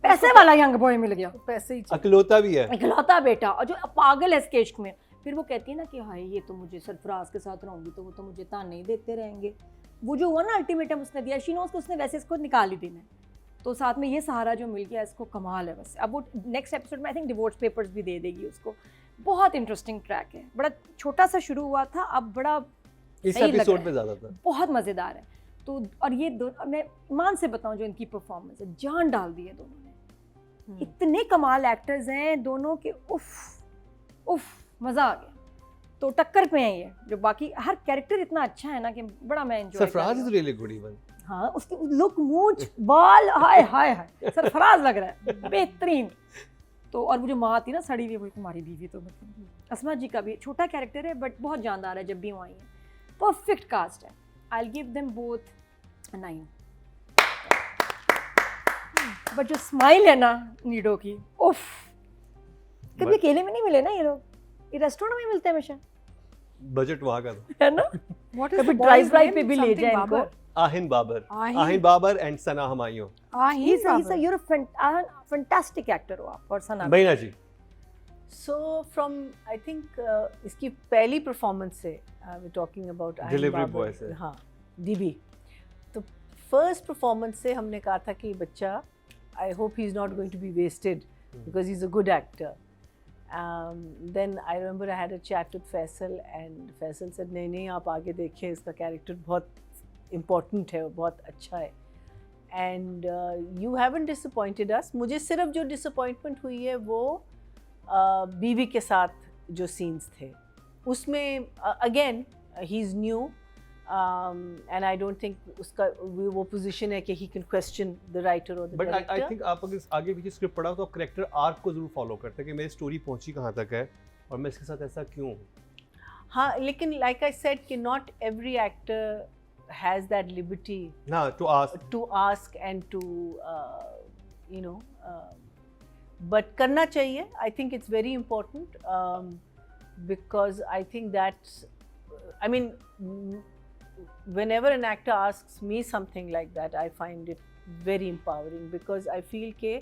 पैसे वाला यंग बॉय मिल गया, पैसे ही चाहिए। अकलौता भी है। इकलौता बेटा, और जो पागल है इस केश्क में। फिर वो कहती है ना कि हाय ये तो मुझे सरफराज के साथ रहूंगी तो वो तो मुझे ताने ही देते रहेंगे। वो जो हुआ ना अल्टीमेटम उसने दिया, शी नोज़ कि उसने वैसे इसको निकाल ही देना है। तो साथ में ये सहारा जो मिल गया इसको, कमाल है बस। अब वो नेक्स्ट एपिसोड में आई थिंक डिवोर्स पेपर्स भी दे देगी उसको। बहुत इंटरेस्टिंग ट्रैक है, बड़ा छोटा सा शुरू हुआ था, अब बड़ा इस सही लग एपिसोड रहा में है। ज़्यादा था। बहुत मज़ेदार है। तो और ये दो, मैं ईमान से बताऊं जो इनकी परफॉर्मेंस है, जान डाल दी है दोनों ने। इतने कमाल एक्टर्स हैं दोनों के, उफ उफ, मज़ा आ गया। तो टक्कर पे हैं ये, जो बाकी हर कैरेक्टर इतना अच्छा है ना कि बड़ा मैं enjoy. Sarfaraz is really good even. हाँ, उसकी लुक, मूंछ, बाल, हाय हाय हाय, सरफराज लग रहा है बेहतरीन। तो और वो जो माँ आती ना सड़ी हुई, वो तुम्हारी बीवी, तो मतलब अस्मा जी का भी छोटा कैरेक्टर है बट बहुत जानदार है। जब भी वो आई है, परफेक्ट कास्ट है। I give them both 9। But जो स्माइल है ना नीडो की, उफ, कभी अकेले में नहीं मिले ना ये लोग, ये रेस्टोरेंट में मिलते हैं हमेशा, बजट वहाँ का था। है ना। What is कभी the boy's ड्राइव name? पे भी ले Something जाए इनको। Babar. आहिन Babar. Ahin. Ahin Babar and Sana Humayun. Ahin Babar. you're a fantastic actor हो आप, और सना भी। बैना जी। So from I think इसकी पहली परफॉर्मेंस से we're talking about Ahin Delivery Babar, boy से। हाँ, DB। तो फर्स्ट परफॉर्मेंस से हमने कहा था कि बच्चा, I hope he's not going to be wasted because he's a good actor. Then I remember I had a chat with Faisal and Faisal said नहीं आप आगे देखिए, इसका कैरेक्टर बहुत इम्पोर्टेंट है, बहुत अच्छा है। एंड यू हैवंट डिसअपॉइंटेड अस। मुझे सिर्फ जो डिसअपॉइंटमेंट हुई है वो बीवी के साथ जो सीन्स थे उसमें, again he is new and I don't think उसका वो पोजीशन है कि he can question the writer और the but I director. Think आप अगर आगे पीछे स्क्रिप्ट पढ़ा तो आप करेक्टर आर्क को जरूर फॉलो करते हैं कि मेरी स्टोरी पहुंची कहाँ तक है और मैं इसके साथ ऐसा क्यों हूँ। हाँ, लेकिन लाइक आई सेड कि not every actor has that liberty ना to ask and to you know but करना चाहिए। I think it's very important because I think that's I mean whenever an actor asks me something like that I find it very empowering because I feel कि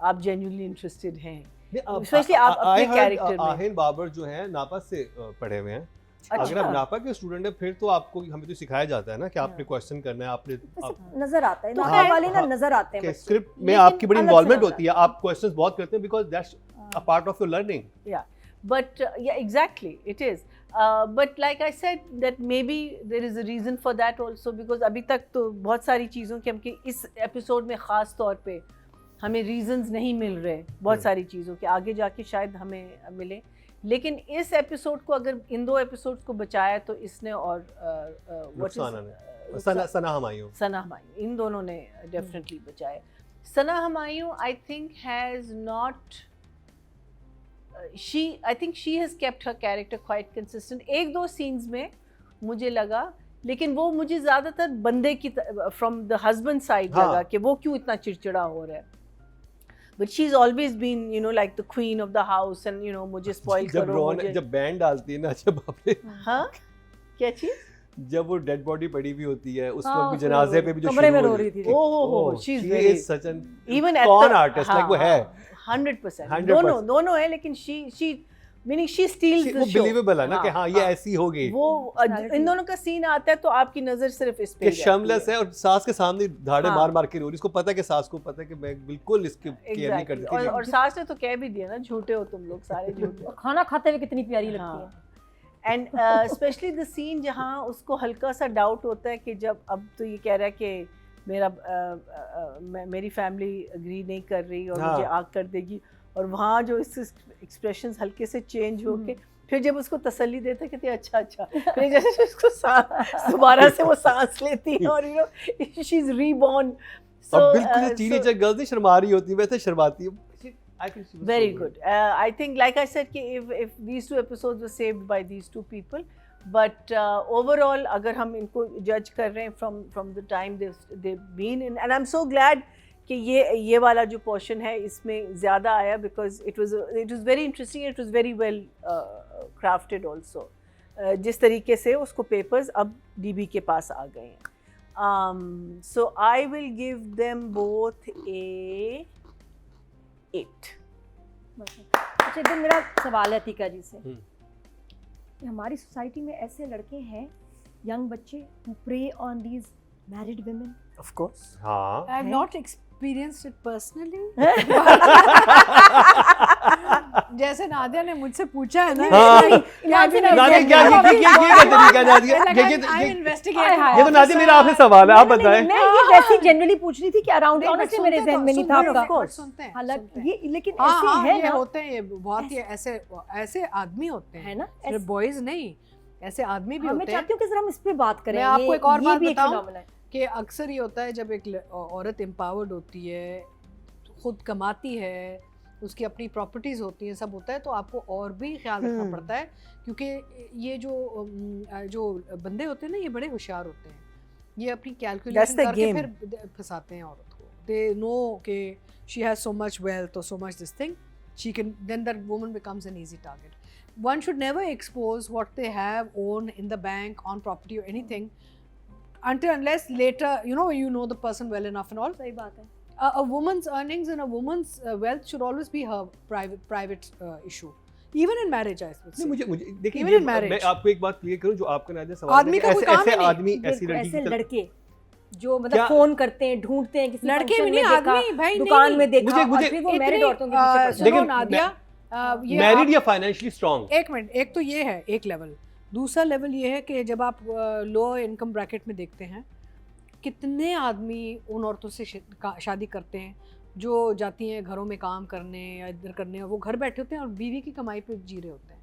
आप genuinely interested हैं, especially आप अपने character में। आहिन बाबर जो है नापा से पढ़े हुए हैं अगर आप नापा के स्टूडेंट है फिर तो आपको हमें तो सिखाया जाता है ना कि आपने क्वेश्चन करना है, आपने नजर आता है तो नापा है- वाले ना हाँ, नजर आते हैं कि बच्चे। स्क्रिप्ट में लेकिन आपकी बड़ी अलग से इन्वॉल्वमेंट होता होती है, आप क्वेश्चंस बहुत करते हैं because that's a part of your learning. But yeah, exactly, it is. But like I said, that maybe there is a reason for that also, because अभी तक तो बहुत सारी चीज़ों के हमके इस एपिसोड में ख़ास तौर पे हमें reasons नहीं मिल रहे बहुत सारी चीज़ों के, आगे जाके शायद हमें मिले। लेकिन इस एपिसोड को अगर इन 2 एपिसोड्स को बचाया तो इसने और रुखसाना ने, सना हमायूं, सना हमायूं, इन दोनों ने डेफिनेटली बचाया। Sana Humayun I think has not I think she has kept her character quite consistent. 1-2 scenes में मुझे लगा, लेकिन वो मुझे ज़्यादातर बंदे की from the husband side हाँ. लगा कि वो क्यों इतना चिड़चिड़ा हो रहा है। But she's always been, you know, like the queen of the house and, you know, मुझे spoil जब करो रोन मुझे। जब बैंड डालती है ना, जब आपने हाँ क्या चीज़? जब वो डेड बॉडी पड़ी हुई होती है उस हाँ, वक्त भी उसमें जनाजे पे भी जो कमरे में शुरू रो हो रही थी। ओह she is she very is such an even at con the- artist, like वो है 100%। 100%। दोनों है, लेकिन she meaning she steals the वो show। बिलीवेबल है ना कि हाँ ये ऐसी होगी वो इन दोनों का सीन आता है तो आपकी नजर सिर्फ इस पे कि ही जाती शर्मलेस है और सास के सामने धाड़े हाँ। मार मार के रो रही, इसको पता है कि सास को पता है कि मैं बिल्कुल इसकी केयर नहीं Exactly। करती और सास ने तो कह भी दिया ना, झूठे हो तुम लोग सारे झूठे हो। और खाना खाते हुए कितनी प्यारी लगती है। एंड स्पेशली द सीन जहाँ उसको हल्का सा डाउट होता है कि जब अब तो ये कह रहा है कि मेरी फैमिली एग्री नहीं कर रही और हाँ। मुझे आग कर देगी, और वहाँ जो इस एक्सप्रेशंस हल्के से चेंज होके फिर जब उसको तसल्ली देते हैं कहते हैं अच्छा फिर जैसे उसको दोबारा से वो सांस लेती है और you know she is reborn. और बिल्कुल टीनेजर गर्ल्स नहीं शर्मा रही होती, वैसे शर्माती है। I think she was Very so good. I think, like I said, कि if these 2 episodes were saved by these 2 people, but overall, अगर हम इनको judge कर रहे हैं from the time they've been in, and I'm so glad कि ये वाला जो portion है इसमें ज़्यादा आया, because it was very interesting, it was very well crafted also. जिस तरीके से उसको papers अब DB के पास आ गए हैं। So I will give them both a 8। अच्छा, इधर मेरा सवाल है अतीका जी से कि हमारी सोसाइटी में ऐसे लड़के हैं, यंग बच्चे, who prey on these married women। Of course। हाँ I have not experienced it personally। जैसे नादिया ने मुझसे पूछा है ना, हाँ। Imagine नादिया क्या ये तरीका नादिया ये तो नादिया मेरा आपसे सवाल है, आप बताएं। मैं ये वैसे जनरली पूछ रही थी कि अराउंड ऑनेस्टली मेरे ज़हन में नहीं था आपका। सुनते हैं हालांकि ये लेकिन हाँ ऐसे हाँ है ये ना, होते हैं, ये बहुत ही ऐसे आदमी होते हैं है ना, सिर्फ बॉयज नहीं, ऐसे आदमी भी मैं होते हैं। चाहती हूँ कि जरा हम इस पे बात करें। मैं आपको एक और बात भी एक बताऊं phenomenon है। कि अक्सर ये होता है जब एक औरत एम्पावर्ड होती है, खुद कमाती है, उसकी अपनी प्रॉपर्टीज़ होती हैं, सब होता है, तो आपको और भी ख्याल रखना पड़ता है, क्योंकि ये जो बंदे होते हैं ना, ये बड़े होशियार होते हैं, ये अपनी कैलकुलेशन करके फिर फंसाते हैं औरत को। दे नो कि she has so much wealth और so much this thing, she can, then that woman becomes an easy target. One should never expose what they have owned in the bank, on property or anything, unless later you know the person well enough and all. सही बात है। A woman's earnings and a woman's wealth should always be her private issue, even in marriage, I would say. नहीं, मुझे देखिए Even ये in marriage. मैं आपको एक बात क्लियर करूं, जो आपका नादिया सवाल आदमी का कोई ऐसे काम ही ऐसे नहीं। आदमी ऐसी बिल्कुल, लड़की ऐसे की तरफ- लड़के जो मतलब क्या- फोन करते हैं, ढूंढते हैं, किसी लड़के function भी में नहीं, देखा, आदमी भाई दुकान नहीं, में देखा, मुझे- और फिर वो मैरिड औरतों के पीछे पड़ते हैं। सुनो लेकिन नादिया, ये मैरिड या फाइनेंशियली स्ट्रांग, एक मिनट, एक तो ये है एक लेवल, दूसरा लेवल ये है कि जब आप लो इनकम ब्रैकेट में देखते हैं, कितने आदमी उन औरतों से शादी करते हैं जो जाती हैं घरों में काम करने या इधर करने, वो घर बैठे होते हैं और बीवी की कमाई पे जी रहे होते हैं।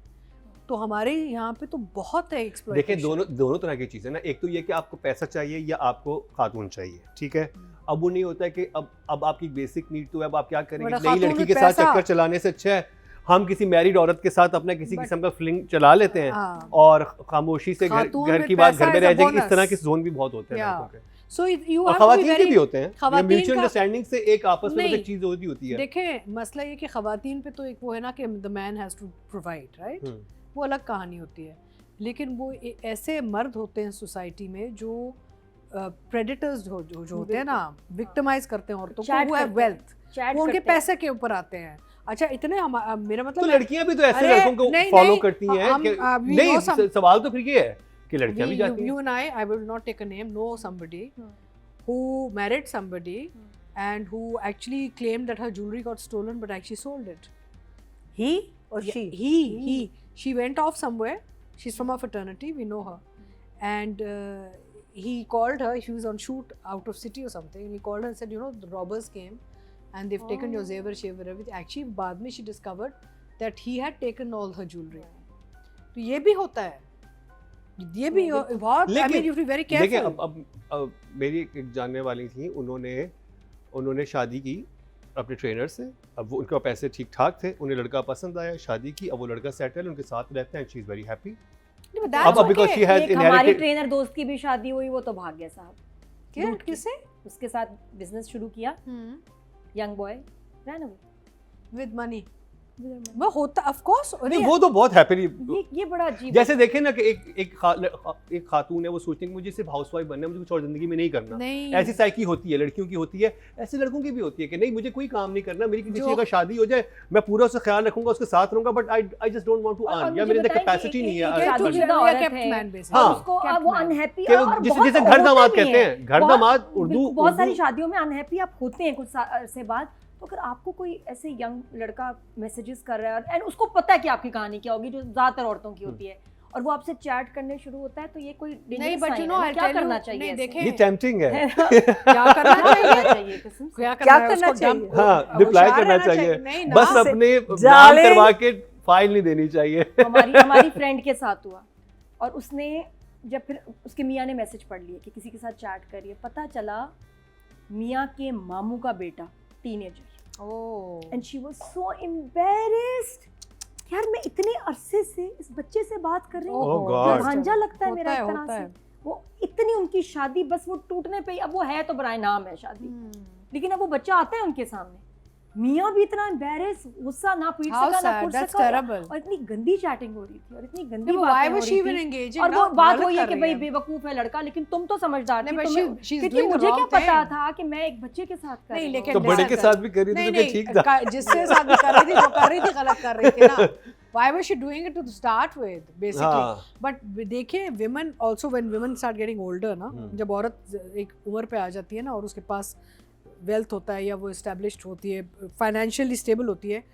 तो हमारे यहाँ पे तो बहुत है देखिए एक्सप्लॉइटेशन। दोनों तरह की चीज़ें ना, एक तो ये कि आपको पैसा चाहिए या आपको खातून चाहिए, ठीक है। अब वो नहीं होता है कि अब आपकी बेसिक नीड तो है, अब आप क्या करेंगे, बड़ा नई खातून लड़की में के साथ पैसा। चक्कर चलाने से अच्छा है हम किसी मैरिड औरत के साथ अपना किसी किस्म का फ्लिंग चला लेते हैं हाँ। और खामोशी से खातून घर में की बात पैसा घर में is a रह जाएगी। इस bonus. तरह के जोन भी बहुत होते हैं Yeah. लड़कों के। सो यू और हैव टू बी खवातीन के वेरी, भी होते हैं, खवातीन म्यूचुअल का- अंडरस्टैंडिंग से एक आपस में नहीं। एक चीज होती है। देखें मसला ये कि खवातीन पे तो एक वो है ना कि the man has to provide, right, वो अलग कहानी होती है। लेकिन वो ऐसे मर्द होते हैं सोसाइटी में जो प्रेडेटर्स जो होते हैं ना, विक्टिमाइज करते हैं औरतों को, Chat वो है करते हैं, वेल्थ, चैट वो उनके करते हैं। पैसे के ऊपर आते हैं। अच्छा इतने मेरा तो मतलब लड़कियां भी तो ऐसे अरे, लड़कों को नहीं, फॉलो नहीं, करती हैं हम- कि we नहीं know some- सवाल तो फिर ये है कि लड़कियां भी जाती हैं। you and I will not take a name, know somebody who married somebody and who actually claimed that her jewelry got stolen but actually sold it. he or Yeah, she? she went off somewhere. She's from our fraternity, we know her. And he called her, she was on shoot out of city or something, and he called her and said, you know, the robbers came and they've taken your zever, shaver, everything. Actually, बाद में she discovered that he had taken all her jewelry. तो ये भी होता है, ये भी बहुत, I mean, you have to be very देखिए careful. अब मेरी एक जानने वाली थी, उन्होंने शादी की अपने ट्रेनर से। अब वो उनका पैसे ठीक ठाक थे, उन्हें लड़का पसंद आया, शादी की, अब वो लड़का सेटल उनके साथ रहता है, शी इज वेरी हैप्पी। नहीं, but that's अब because okay. she has एक हमारी inherited ट्रेनर दोस्त की भी शादी हुई, वो तो भाग गया साहब। क्या? लूट के। किसे? उसके साथ बिजनेस शुरू किया, young boy ran away With money. वो होता, of course. नहीं, वो तो बहुत हैप्पीली, ये बड़ा अजीब जैसे देखें ना कि एक खातून है, वो सोचती है कि मुझे सिर्फ हाउसवाइफ बनना है, मुझे कुछ और जिंदगी में नहीं करना। नहीं, ऐसी साइकी होती है, लड़कियों की होती है, ऐसे लड़कों की भी होती है कि नहीं मुझे कोई काम नहीं करना, मेरी किसी जो- का शादी हो जाए मैं पूरा उसका ख्याल रखूंगा, उसके साथ रहूंगा, but I just don't want to और अर्न, या मुझे मेरे अंदर बताएं कि कैपेसिटी नहीं एक- है एक अर्न शादीशुदा करने की। औरत kept है, man basically. हाँ। और उसको Kept वो man. अनहैप्पी कि और वो जिसे बहुत जिसे घर होते दामाद भी कहते हैं, घर बहुत- दामाद उर्दू बहुत सारी शादियों में अनहैप्पी आप होते हैं कुछ अरसे बाद। तो अगर आपको कोई ऐसे यंग लड़का मैसेजेस कर रहा है एंड उसको पता है कि आपकी कहानी क्या होगी, जो ज्यादातर औरतों की होती है, और वो आपसे चैट करने शुरू होता है, तो ये कोई नहीं, but you know, I'll क्या tell you- करना चाहिए नहीं, ऐसे? देखें, ये टेम्पटिंग है। क्या करना चाहिए? कसम से। क्या क्या है? करना उसको चाहिए? dump- हाँ, रिप्लाई होशियार करना रहना चाहिए, नहीं ना। बस अपने नाम जाले- करवा के फाइल नहीं देनी चाहिए। हमारी फ्रेंड के साथ हुआ, और उसने जब फिर उसके मियाँ ने मैसेज पढ़ लिए कि किसी के साथ चैट करिए, पता चला मियाँ के मामू का बेटा teenager, Oh. And she was so embarrassed. यार मैं इतने अरसे से इस बच्चे से बात कर रही हूँ, Oh God. भांजा लगता है होता मेरा है, एक तरह होता से। है। वो इतनी उनकी शादी बस वो टूटने पे ही, अब वो है तो बराए नाम है शादी, लेकिन अब वो बच्चा आता है उनके सामने, मियाँ भी इतना एम्बैरेस, गुस्सा ना पीट How सका ना sad, कुट that's सका, terrible. और इतनी गंदी चैटिंग हो रही थी और इतनी गंदी नहीं, बातें why हो was रही she even थी। engaging और ना? वो बात गलत वही है कर कि रही भाई है। बेवकूफ है लड़का, लेकिन तुम तो समझदार नहीं, थी, but तुम्हें- she's क्योंकि doing the मुझे क्या wrong पता thing. था कि मैं एक बच्चे के साथ कर नहीं, रही हूँ। लेकिन तो बड़े के listen, साथ भी कर रही थी तो क्या ठीक था? जिससे साथ भी कर रही थी, जो कर रही थी गलत कर रही थी ना। Why was she doing it to start with, basically? हाँ। But देखिए, women also, when women start getting older ना, जब औरत एक उम्र पे आ जाती है ना और उसके पास वेल्थ होता है या वो एस्टेब्लिश्ड होती है, फाइनेंशियली स्टेबल होती है,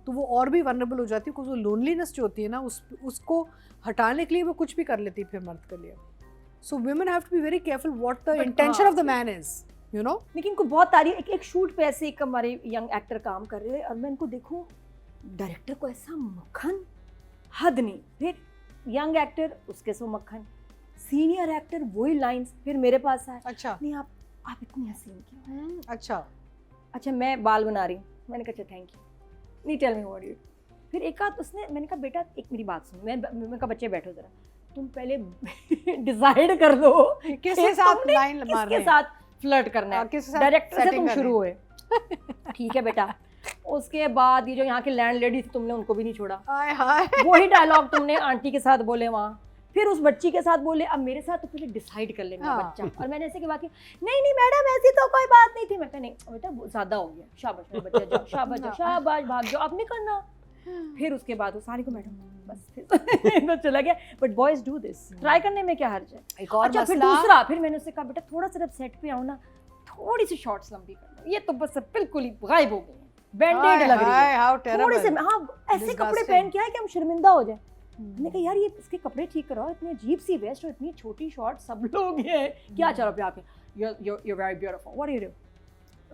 तो वो और भी वनरेबल हो जाती है, क्योंकि वो लोनलीनेस जो होती है ना, उसको हटाने के लिए वो कुछ भी कर लेती है फिर मर्द के लिए। सो women have to be very careful what the But intention हाँ, of the man is, you know? लेकिन इनको बहुत तारीफ, एक शूट पे ऐसे एक हमारे यंग एक्टर काम कर रहे हैं और मैं इनको देखूं, डायरेक्टर को ऐसा मक्खन, हद नहीं, फिर यंग एक्टर उसके सो मक्खन, सीनियर एक्टर वही लाइंस, फिर मेरे पास आए, अच्छा। नहीं आप इतनी हसीन क्यों? अच्छा मैं बाल बना रही हूँ, मैंने कहा अच्छा थैंक यू, नहीं टेल मी व्हाट यू। फिर एक आध उसने, मैंने कहा बेटा एक मेरी बात सुनो, मैंने कहा बच्चे बैठो जरा, तुम पहले डिसाइड कर दो किसके साथ लाइन मार रहे किसके हैं? साथ फ्लर्ट करना है, किसके साथ डायरेक्टर से setting तुम कर शुरू रहे हुए, ठीक है बेटा। उसके बाद ये जो यहाँ की लैंड लेडी थी, तुमने उनको भी नहीं छोड़ा, हाय हाय। वही डायलॉग तुमने आंटी के साथ बोले वहाँ, फिर उस बच्ची के साथ बोले, अब मेरे साथ तो पहले डिसाइड कर ले मेरा हाँ। बच्चा। और मैंने ऐसे की बात की, नहीं मैडम ऐसी तो कोई बात नहीं थी। मैं कहा नहीं बेटा वो ज्यादा हो गया, शाबाश मेरा बच्चा जाओ, शाबाश जाओ, शाबाश भाग जाओ, अब नहीं करना। फिर उसके बाद वो सारी को मैडम बस फिर तो चला गया। But boys do this, try करने में क्या हर्ज है। एक और अच्छा फिर मसला, दूसरा, फिर मैंने उससे कहा बेटा थोड़ा सा जब सेट पे आओ ना, थोड़ी सी शॉर्ट्स लंबी कर लो, ये तो बस बिल्कुल ही गायब हो गई, बैंडेड लग रही है, हाउ थोड़े से, टेरिबल। हाँ ऐसे कपड़े Disgusting. पहन के आए कि हम शर्मिंदा हो जाए। मैंने कहा यार ये इसके कपड़े ठीक कराओ, इतनी अजीब सी वेस्ट और इतनी छोटी शॉर्ट, सब लोग ये क्या चलो पे आके you're very beautiful, what do you do?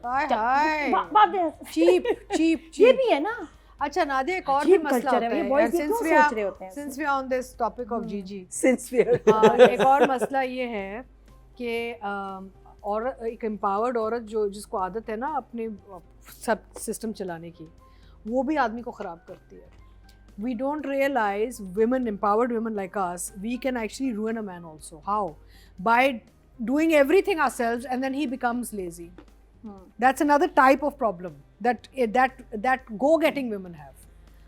हाय हाय। बात दे, चीप चीप ये चीप। भी है ना, अच्छा नादिया, एक और भी अजीब मसला कल्चर होता है, ये है। बॉयज ये Since क्यों we are- सोच रहे होते हैं since we are on this topic of Gigi, since we are एक और मसला ये है कि और एक एम्पावर्ड औरत जो जिसको आदत है ना अपने सब सिस्टम चलाने की, वो भी आदमी को ख़राब करती है। We don't realize women, empowered women like us, we can actually ruin a man also. How? By doing everything ourselves and then he becomes lazy. That's another type of problem that go-getting women have.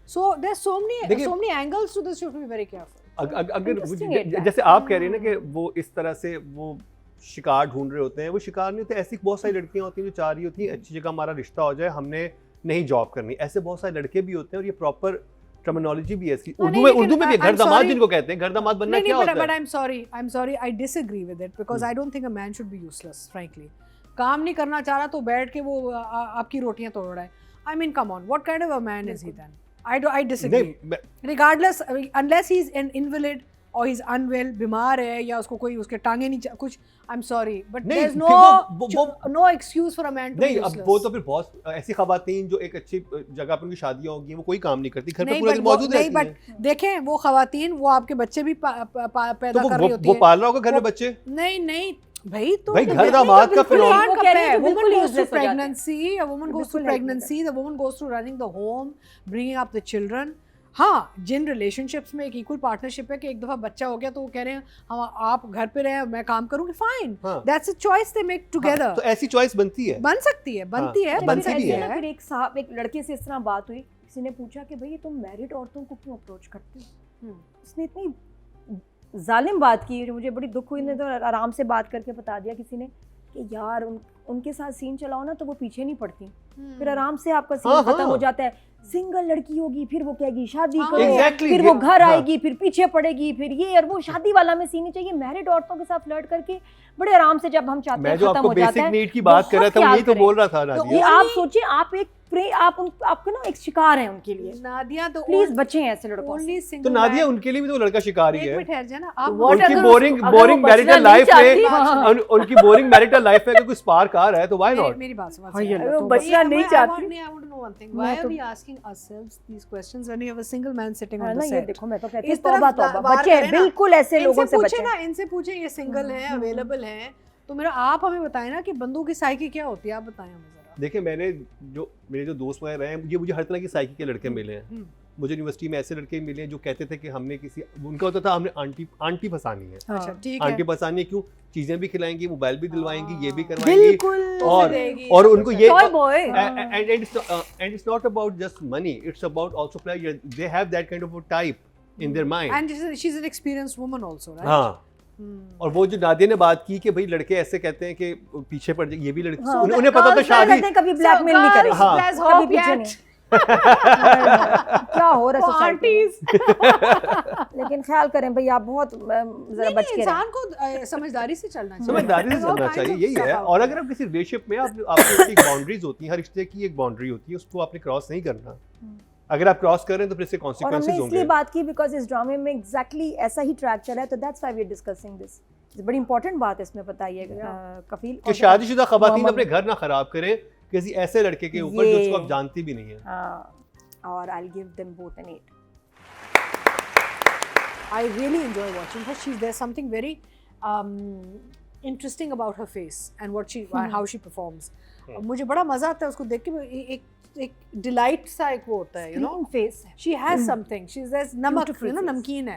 So there's so many angles to this. You have to be very careful. अगर Interesting है क्या? जैसे आप कह रहे हैं ना कि वो इस तरह से वो शिकार ढूंढ रहे होते हैं, वो शिकार नहीं होते, ऐसी बहुत सारी लड़कियां होती हैं जो चाह रही होती हैं अच्छी जगह हमारा रिश्ता हो जाए, हमने नहीं जॉब करनी। ऐसे बहुत सारे लड़के भी होते हैं और ये प्रॉपर टर्मिनोलॉजी भी ऐसी हाँ, उर्दू नहीं, में लेकिन भी है, I'm घर दामाद sorry. जिनको कहते हैं, घर दामाद बनना क्या होता but है? I'm sorry, I disagree with it because I don't think a man should be useless, frankly. काम नहीं करना चाह रहा तो बैठ के वो आपकी रोटियां तोड़ रहा है. I mean, come on, what kind of a man is he then? I disagree. नहीं, Regardless, unless he's an invalid or he's unwell, बीमार है या उसको कोई उसके टांगे नहीं कुछ, I'm sorry, but नहीं, there's फिर no excuse for a man to be नहीं, useless. अब वो तो फिर बहुत ऐसी खवातीन जो एक अच्छी जगह पर उनकी शादियां होंगी, वो कोई काम नहीं करती, घर पे नहीं, पूरा but दिन वो- मौजूद नहीं, रहती but हैं। देखें वो खवातीन वो आपके बच्चे भी पैदा तो कर रही होती वो हैं. पाल रहा होगा घर में वो- बच्चे। नहीं भाई तो भाई, तो घर बिल्कुल- दामाद का बिल्कुल फिर- can't वो कह रही है compare. जो बिल्कुल Woman goes useless through हो जाता है। pregnancy, a woman goes through बिल्कुल like pregnancy, the woman goes through running the home, bringing up the children. हाँ, जिन रिलेशनशिप्स में एक इक्वल पार्टनरशिप है कि एक दफा बच्चा हो गया तो वो कह रहे हैं हम आप घर पे रहे मैं काम करूंगी, फाइन, हाँ। That's a choice they make together. तो ऐसी चॉइस बनती है। बन सकती है हाँ, बनती भी है। फिर एक साहब एक लड़के से इस तरह बात हुई, किसी ने पूछा कि भाई तुम मैरिड औरतों को क्यों अप्रोच करते हो? उसने इतनी जालिम बात की, मुझे बड़ी दुख हुई। ने तो आराम से बात करके बता दिया किसी ने कि यार उनके साथ सीन चलाओ ना तो वो पीछे नहीं पड़ती, फिर आराम से आपका सीन हाँ, खत्म हाँ। हो जाता है। सिंगल लड़की होगी फिर वो कहेगी शादी हाँ, करो, Exactly, फिर वो ये- घर हाँ। आएगी, फिर पीछे पड़ेगी, फिर ये और वो शादी वाला में सीन नहीं चाहिए। मैरिड औरतों के साथ फ्लर्ट करके बड़े आराम से जब हम चाहते मैं हैं जो खत्म आपको हो जाता बेसिक है। नीड की बात कर रहा था, बहुत यही तो ख्याल बोल रहा था तो ये नादिया। आप सोचिए आप एक आपको ना एक शिकार है उनके लिए। नादिया तो प्लीज बचें ऐसे लड़कों से। ओनली तो सिंगल नादिया उनके लिए भी तो लड़का शिकारी एक है। मिनट ठहर जाना आप What उनकी अगर बोरिंग अगर वो बोरिंग बचना मैरिटल नहीं लाइफ चाहती, में उनकी बोरिंग मैरिटल लाइफ में अगर कोई स्पार्क आ रहा है तो व्हाई नॉट? मेरी बात समझ हाँ, ये रहे लो, हो। बचना ये- नहीं I चाहती। want to know one thing. मैं Why are तो- we asking ourselves these questions when you have a single man sitting है on ना, the ये set? देखो मैं तो कहती हूँ इस तरफ तौबा तौबा, वार बचे करें ना। बिल्कुल ऐसे लोगों से पूछे बचें। ना, इनसे पूछे ये सिंगल हैं, अवेलेबल हैं, तो मेरा आप हमें बताएं ना कि बंदों की साइकी क्या होती है, आप बताएं हमें जरा। देखिए, मेरे जो दोस्त वगैरह रहे हैं, मुझे हर तरह की साइकी के लड़के मिले हैं। मुझे यूनिवर्सिटी में ऐसे लड़के मिले हैं जो कहते थे कि हमने उनका होता था हमने आंटी फंसानी है। अच्छा ठीक है। आंटी फंसानी है क्यों? चीजें भी खिलाएंगी, मोबाइल भी दिलवाएंगी, ये भी करवाएंगी। बिल्कुल और उनको ये Toy boy. and it's not about just money, it's about also pleasure. They have that kind of a type in their mind. And she's an experienced woman also, right? हाँ, और वो जो नादिया ने बात की कि भाई लड़के ऐसे कहते हैं कि पीछे पड़ जाए, ये भी लड़के हाँ, उन्हें पता था girls शादी कहते हैं कभी ब्लैकमेल नहीं करेंगे, हाँ। Let's कभी hope पीछे yet. नहीं। क्या हो रहा है सोसाइटी में? Aunties. लेकिन ख्याल करें भाई, आप बहुत जरा बच के रहें। इंसान को समझदारी से चलना चाहिए। समझदारी से There's all चलना kinds चाहिए, of यही stuff है। out और there. अगर आप किसी रिलेशनशिप में आपकी एक बाउंड्रीज होती हैं, हर रिश्ते की एक बाउंड्री होती है, उसको आपने क्रॉस नहीं करना। अगर आप क्रॉस कर रहे हैं तो फिर इसके और कॉन्सिक्वेंसेस हमने इसलिए होंगे। बात की बिकॉज इस ड्रामे में एग्जैक्टली ऐसा ही ट्रैक चला है, तो that's why we are discussing this. बड़ी इंपॉर्टेंट बात है इसमें, बताइए कफील। कि शादीशुदा खवातीन मोहम्मद- अपने घर ना खराब करें किसी ऐसे लड़के के ऊपर जो ये- उसको आप जानती भी नहीं है। और I will give them both an 8। I really enjoy watching her. There's something very interesting about her face and what she and how she performs. मुझे बड़ा मजा आता है उसको देख के। एक डिलाइट सा एक वो होता है, you know. फेस है। She has something. There's नमक, Beautiful you know, face.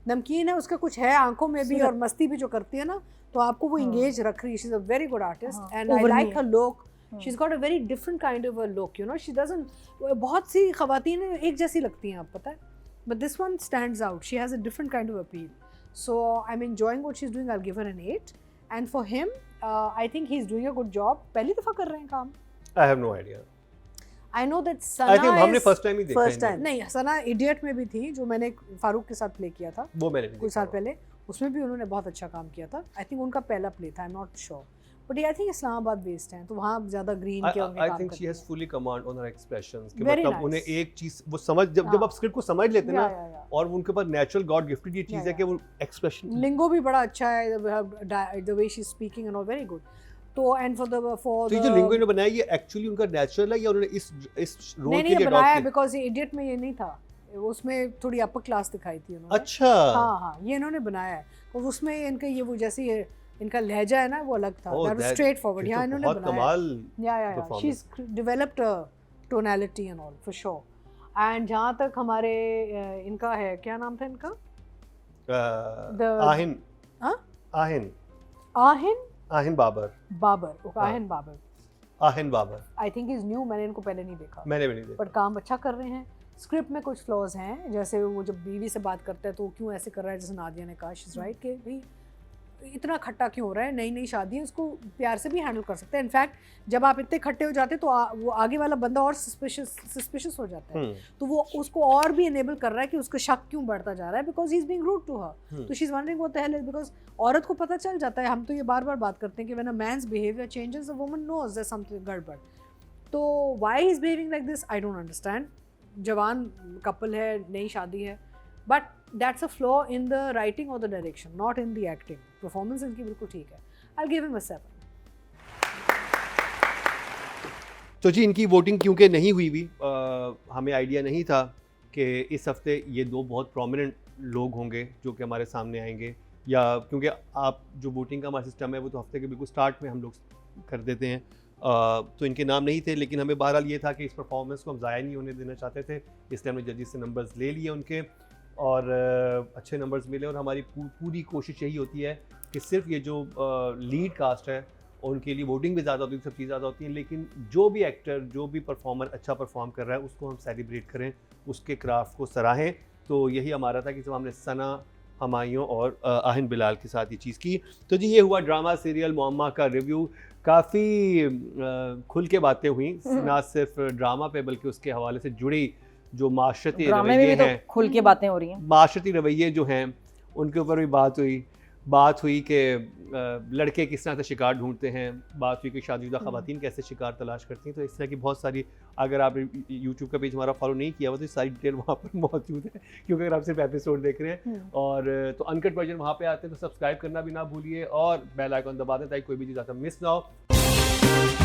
नमकीन है उसका कुछ है आंखों में भी और मस्ती भी जो करती है ना, तो आपको वो engage रख रही है. She's a very good artist and I Over like me. her look. She's got a very different kind of a look, you know. She doesn't. बहुत सी खवातीन एक जैसी लगती हैं, आप पता है. But this one stands out. She has a different kind of appeal. So I'm enjoying what she's doing. I'll give her an 8. And for him, I think he's doing a good job. पहली दफा कर रहे हैं काम. I have no idea. I know that Sana I think हमने is- first time ही देखा First है time. नहीं, सना इडियट में भी थी जो मैंने फारूक के साथ प्ले किया था वो मैंने भी कुछ देखा। साल पहले, उसमें भी उन्होंने बहुत अच्छा काम किया था. आई थिंक उनका पहला प्ले था, आई am not sure, but I think Islamabad based हैं तो वहाँ ज्यादा ग्रीन के उनके I काम think करते she has हैं. fully command on her expressions कि Very मतलब nice. उन्हें एक चीज वो समझ जब हाँ. आप स्क्रिप्ट को समझ लेते हैं Yeah, ना, yeah, yeah. और उनके पास नेचुरल गॉड गिफ्टेड ये चीज Yeah, है कि वो एक्सप्रेशन। लिंगो भी बड़ा अच्छा है, the way she is speaking and all very good. तो एंड फॉर तो ये जो लिंगो इन्होंने बनाया ये एक्चुअली उनका नेचुरल है या उन्होंने इस रोल नहीं के नहीं लिए बनाया अडॉप्ट किया? बिकॉज इडियट में ये नहीं था, उसमें थोड़ी अपर क्लास दिखाई थी उन्होंने. अच्छा। हाँ, ये इन्होंने बनाया है और उसमें इनका ये वो जैसे ये इनका लहजा है ना वो अलग था. Oh, that was straight forward. ये यहाँ तो इन्होंने बहुत बनाया. कमाल Yeah. performance. She's developed a tonality and all for sure. And जहाँ तक हमारे इनका है, क्या नाम था इनका? आहिन हाँ? आहिन आहिन बाबर बाबर. हाँ. Ahin Babar. Ahin Babar I think is new, मैंने इनको पहले नहीं देखा. मैंने भी नहीं देखा। बट काम अच्छा कर रहे हैं. स्क्रिप्ट में कुछ फ्लॉज हैं, जैसे वो जब बीवी से बात करता है तो वो क्यों ऐसे कर रहा है, जैसे नादिया ने कहा, शी इज राइट कि भाई इतना खट्टा क्यों हो रहा है, नई नई शादी है, उसको प्यार से भी हैंडल कर सकते हैं। इनफैक्ट जब आप इतने खट्टे हो जाते हैं तो वो आगे वाला बंदा और सस्पिशियस हो जाता है, तो वो उसको और भी इनेबल कर रहा है कि उसका शक क्यों बढ़ता जा रहा है, because he is being rude to her. तो she is wondering what the hell is, because औरत को पता चल जाता है, हम तो ये बार बार बात करते हैं कि when a man's behaviour changes a woman knows there something गड़बड़। तो why he is behaving like this I don't understand. जवान कपल है, नई शादी है, but that's a flaw in the writing or the direction, not in the acting. Performance इनकी बिल्कुल ठीक है। I'll give him a 7. तो जी इनकी वोटिंग क्योंकि नहीं हुई भी, हमें आइडिया नहीं था कि इस हफ्ते ये दो बहुत प्रोमिनेंट लोग होंगे जो कि हमारे सामने आएंगे, या क्योंकि आप जो वोटिंग का हमारा सिस्टम है वो तो हफ्ते के बिल्कुल स्टार्ट में हम लोग कर देते हैं, तो इनके नाम नहीं थे। लेकिन हमें बहरहाल ये था कि इस परफॉर्मेंस को हम ज़ाया नहीं होने देना चाहते थे, इसलिए हमने जजेस से नंबर्स ले लिए उनके, और अच्छे नंबर्स मिले। और हमारी पूरी कोशिश यही होती है कि सिर्फ ये जो लीड कास्ट है उनके लिए वोटिंग भी ज़्यादा होती है, सब चीज़ ज़्यादा होती है, लेकिन जो भी एक्टर, जो भी परफॉर्मर अच्छा परफॉर्म कर रहा है उसको हम सेलिब्रेट करें, उसके क्राफ्ट को सराहें। तो यही हमारा था कि जब हमने सना, हमायूं और आहिन बिलाल के साथ ये चीज़ की। तो जी ये हुआ ड्रामा सीरियल मोहम्मा का रिव्यू। काफ़ी खुल के बातें हुई, ना सिर्फ ड्रामा पे बल्कि उसके हवाले से जुड़ी जो माशरती ड्रामे में रवैये भी तो हैं, खुल के बातें हो रही हैं। माशरती रवैये जो हैं उनके ऊपर भी बात हुई कि लड़के किस तरह से शिकार ढूंढते हैं, बात हुई कि शादीशुदा ख़वातीन कैसे शिकार तलाश करती हैं। तो इस तरह की बहुत सारी, अगर आप यूट्यूब का पेज हमारा फॉलो नहीं किया हुआ तो सारी डिटेल वहाँ पर मौजूद है, क्योंकि अगर आप सिर्फ एपिसोड देख रहे हैं और तो अनकट वर्जन वहाँ पे आते हैं, तो सब्सक्राइब करना भी ना भूलिए और बेल आइकन दबा दें ताकि कोई भी चीज़ आपका मिस ना हो।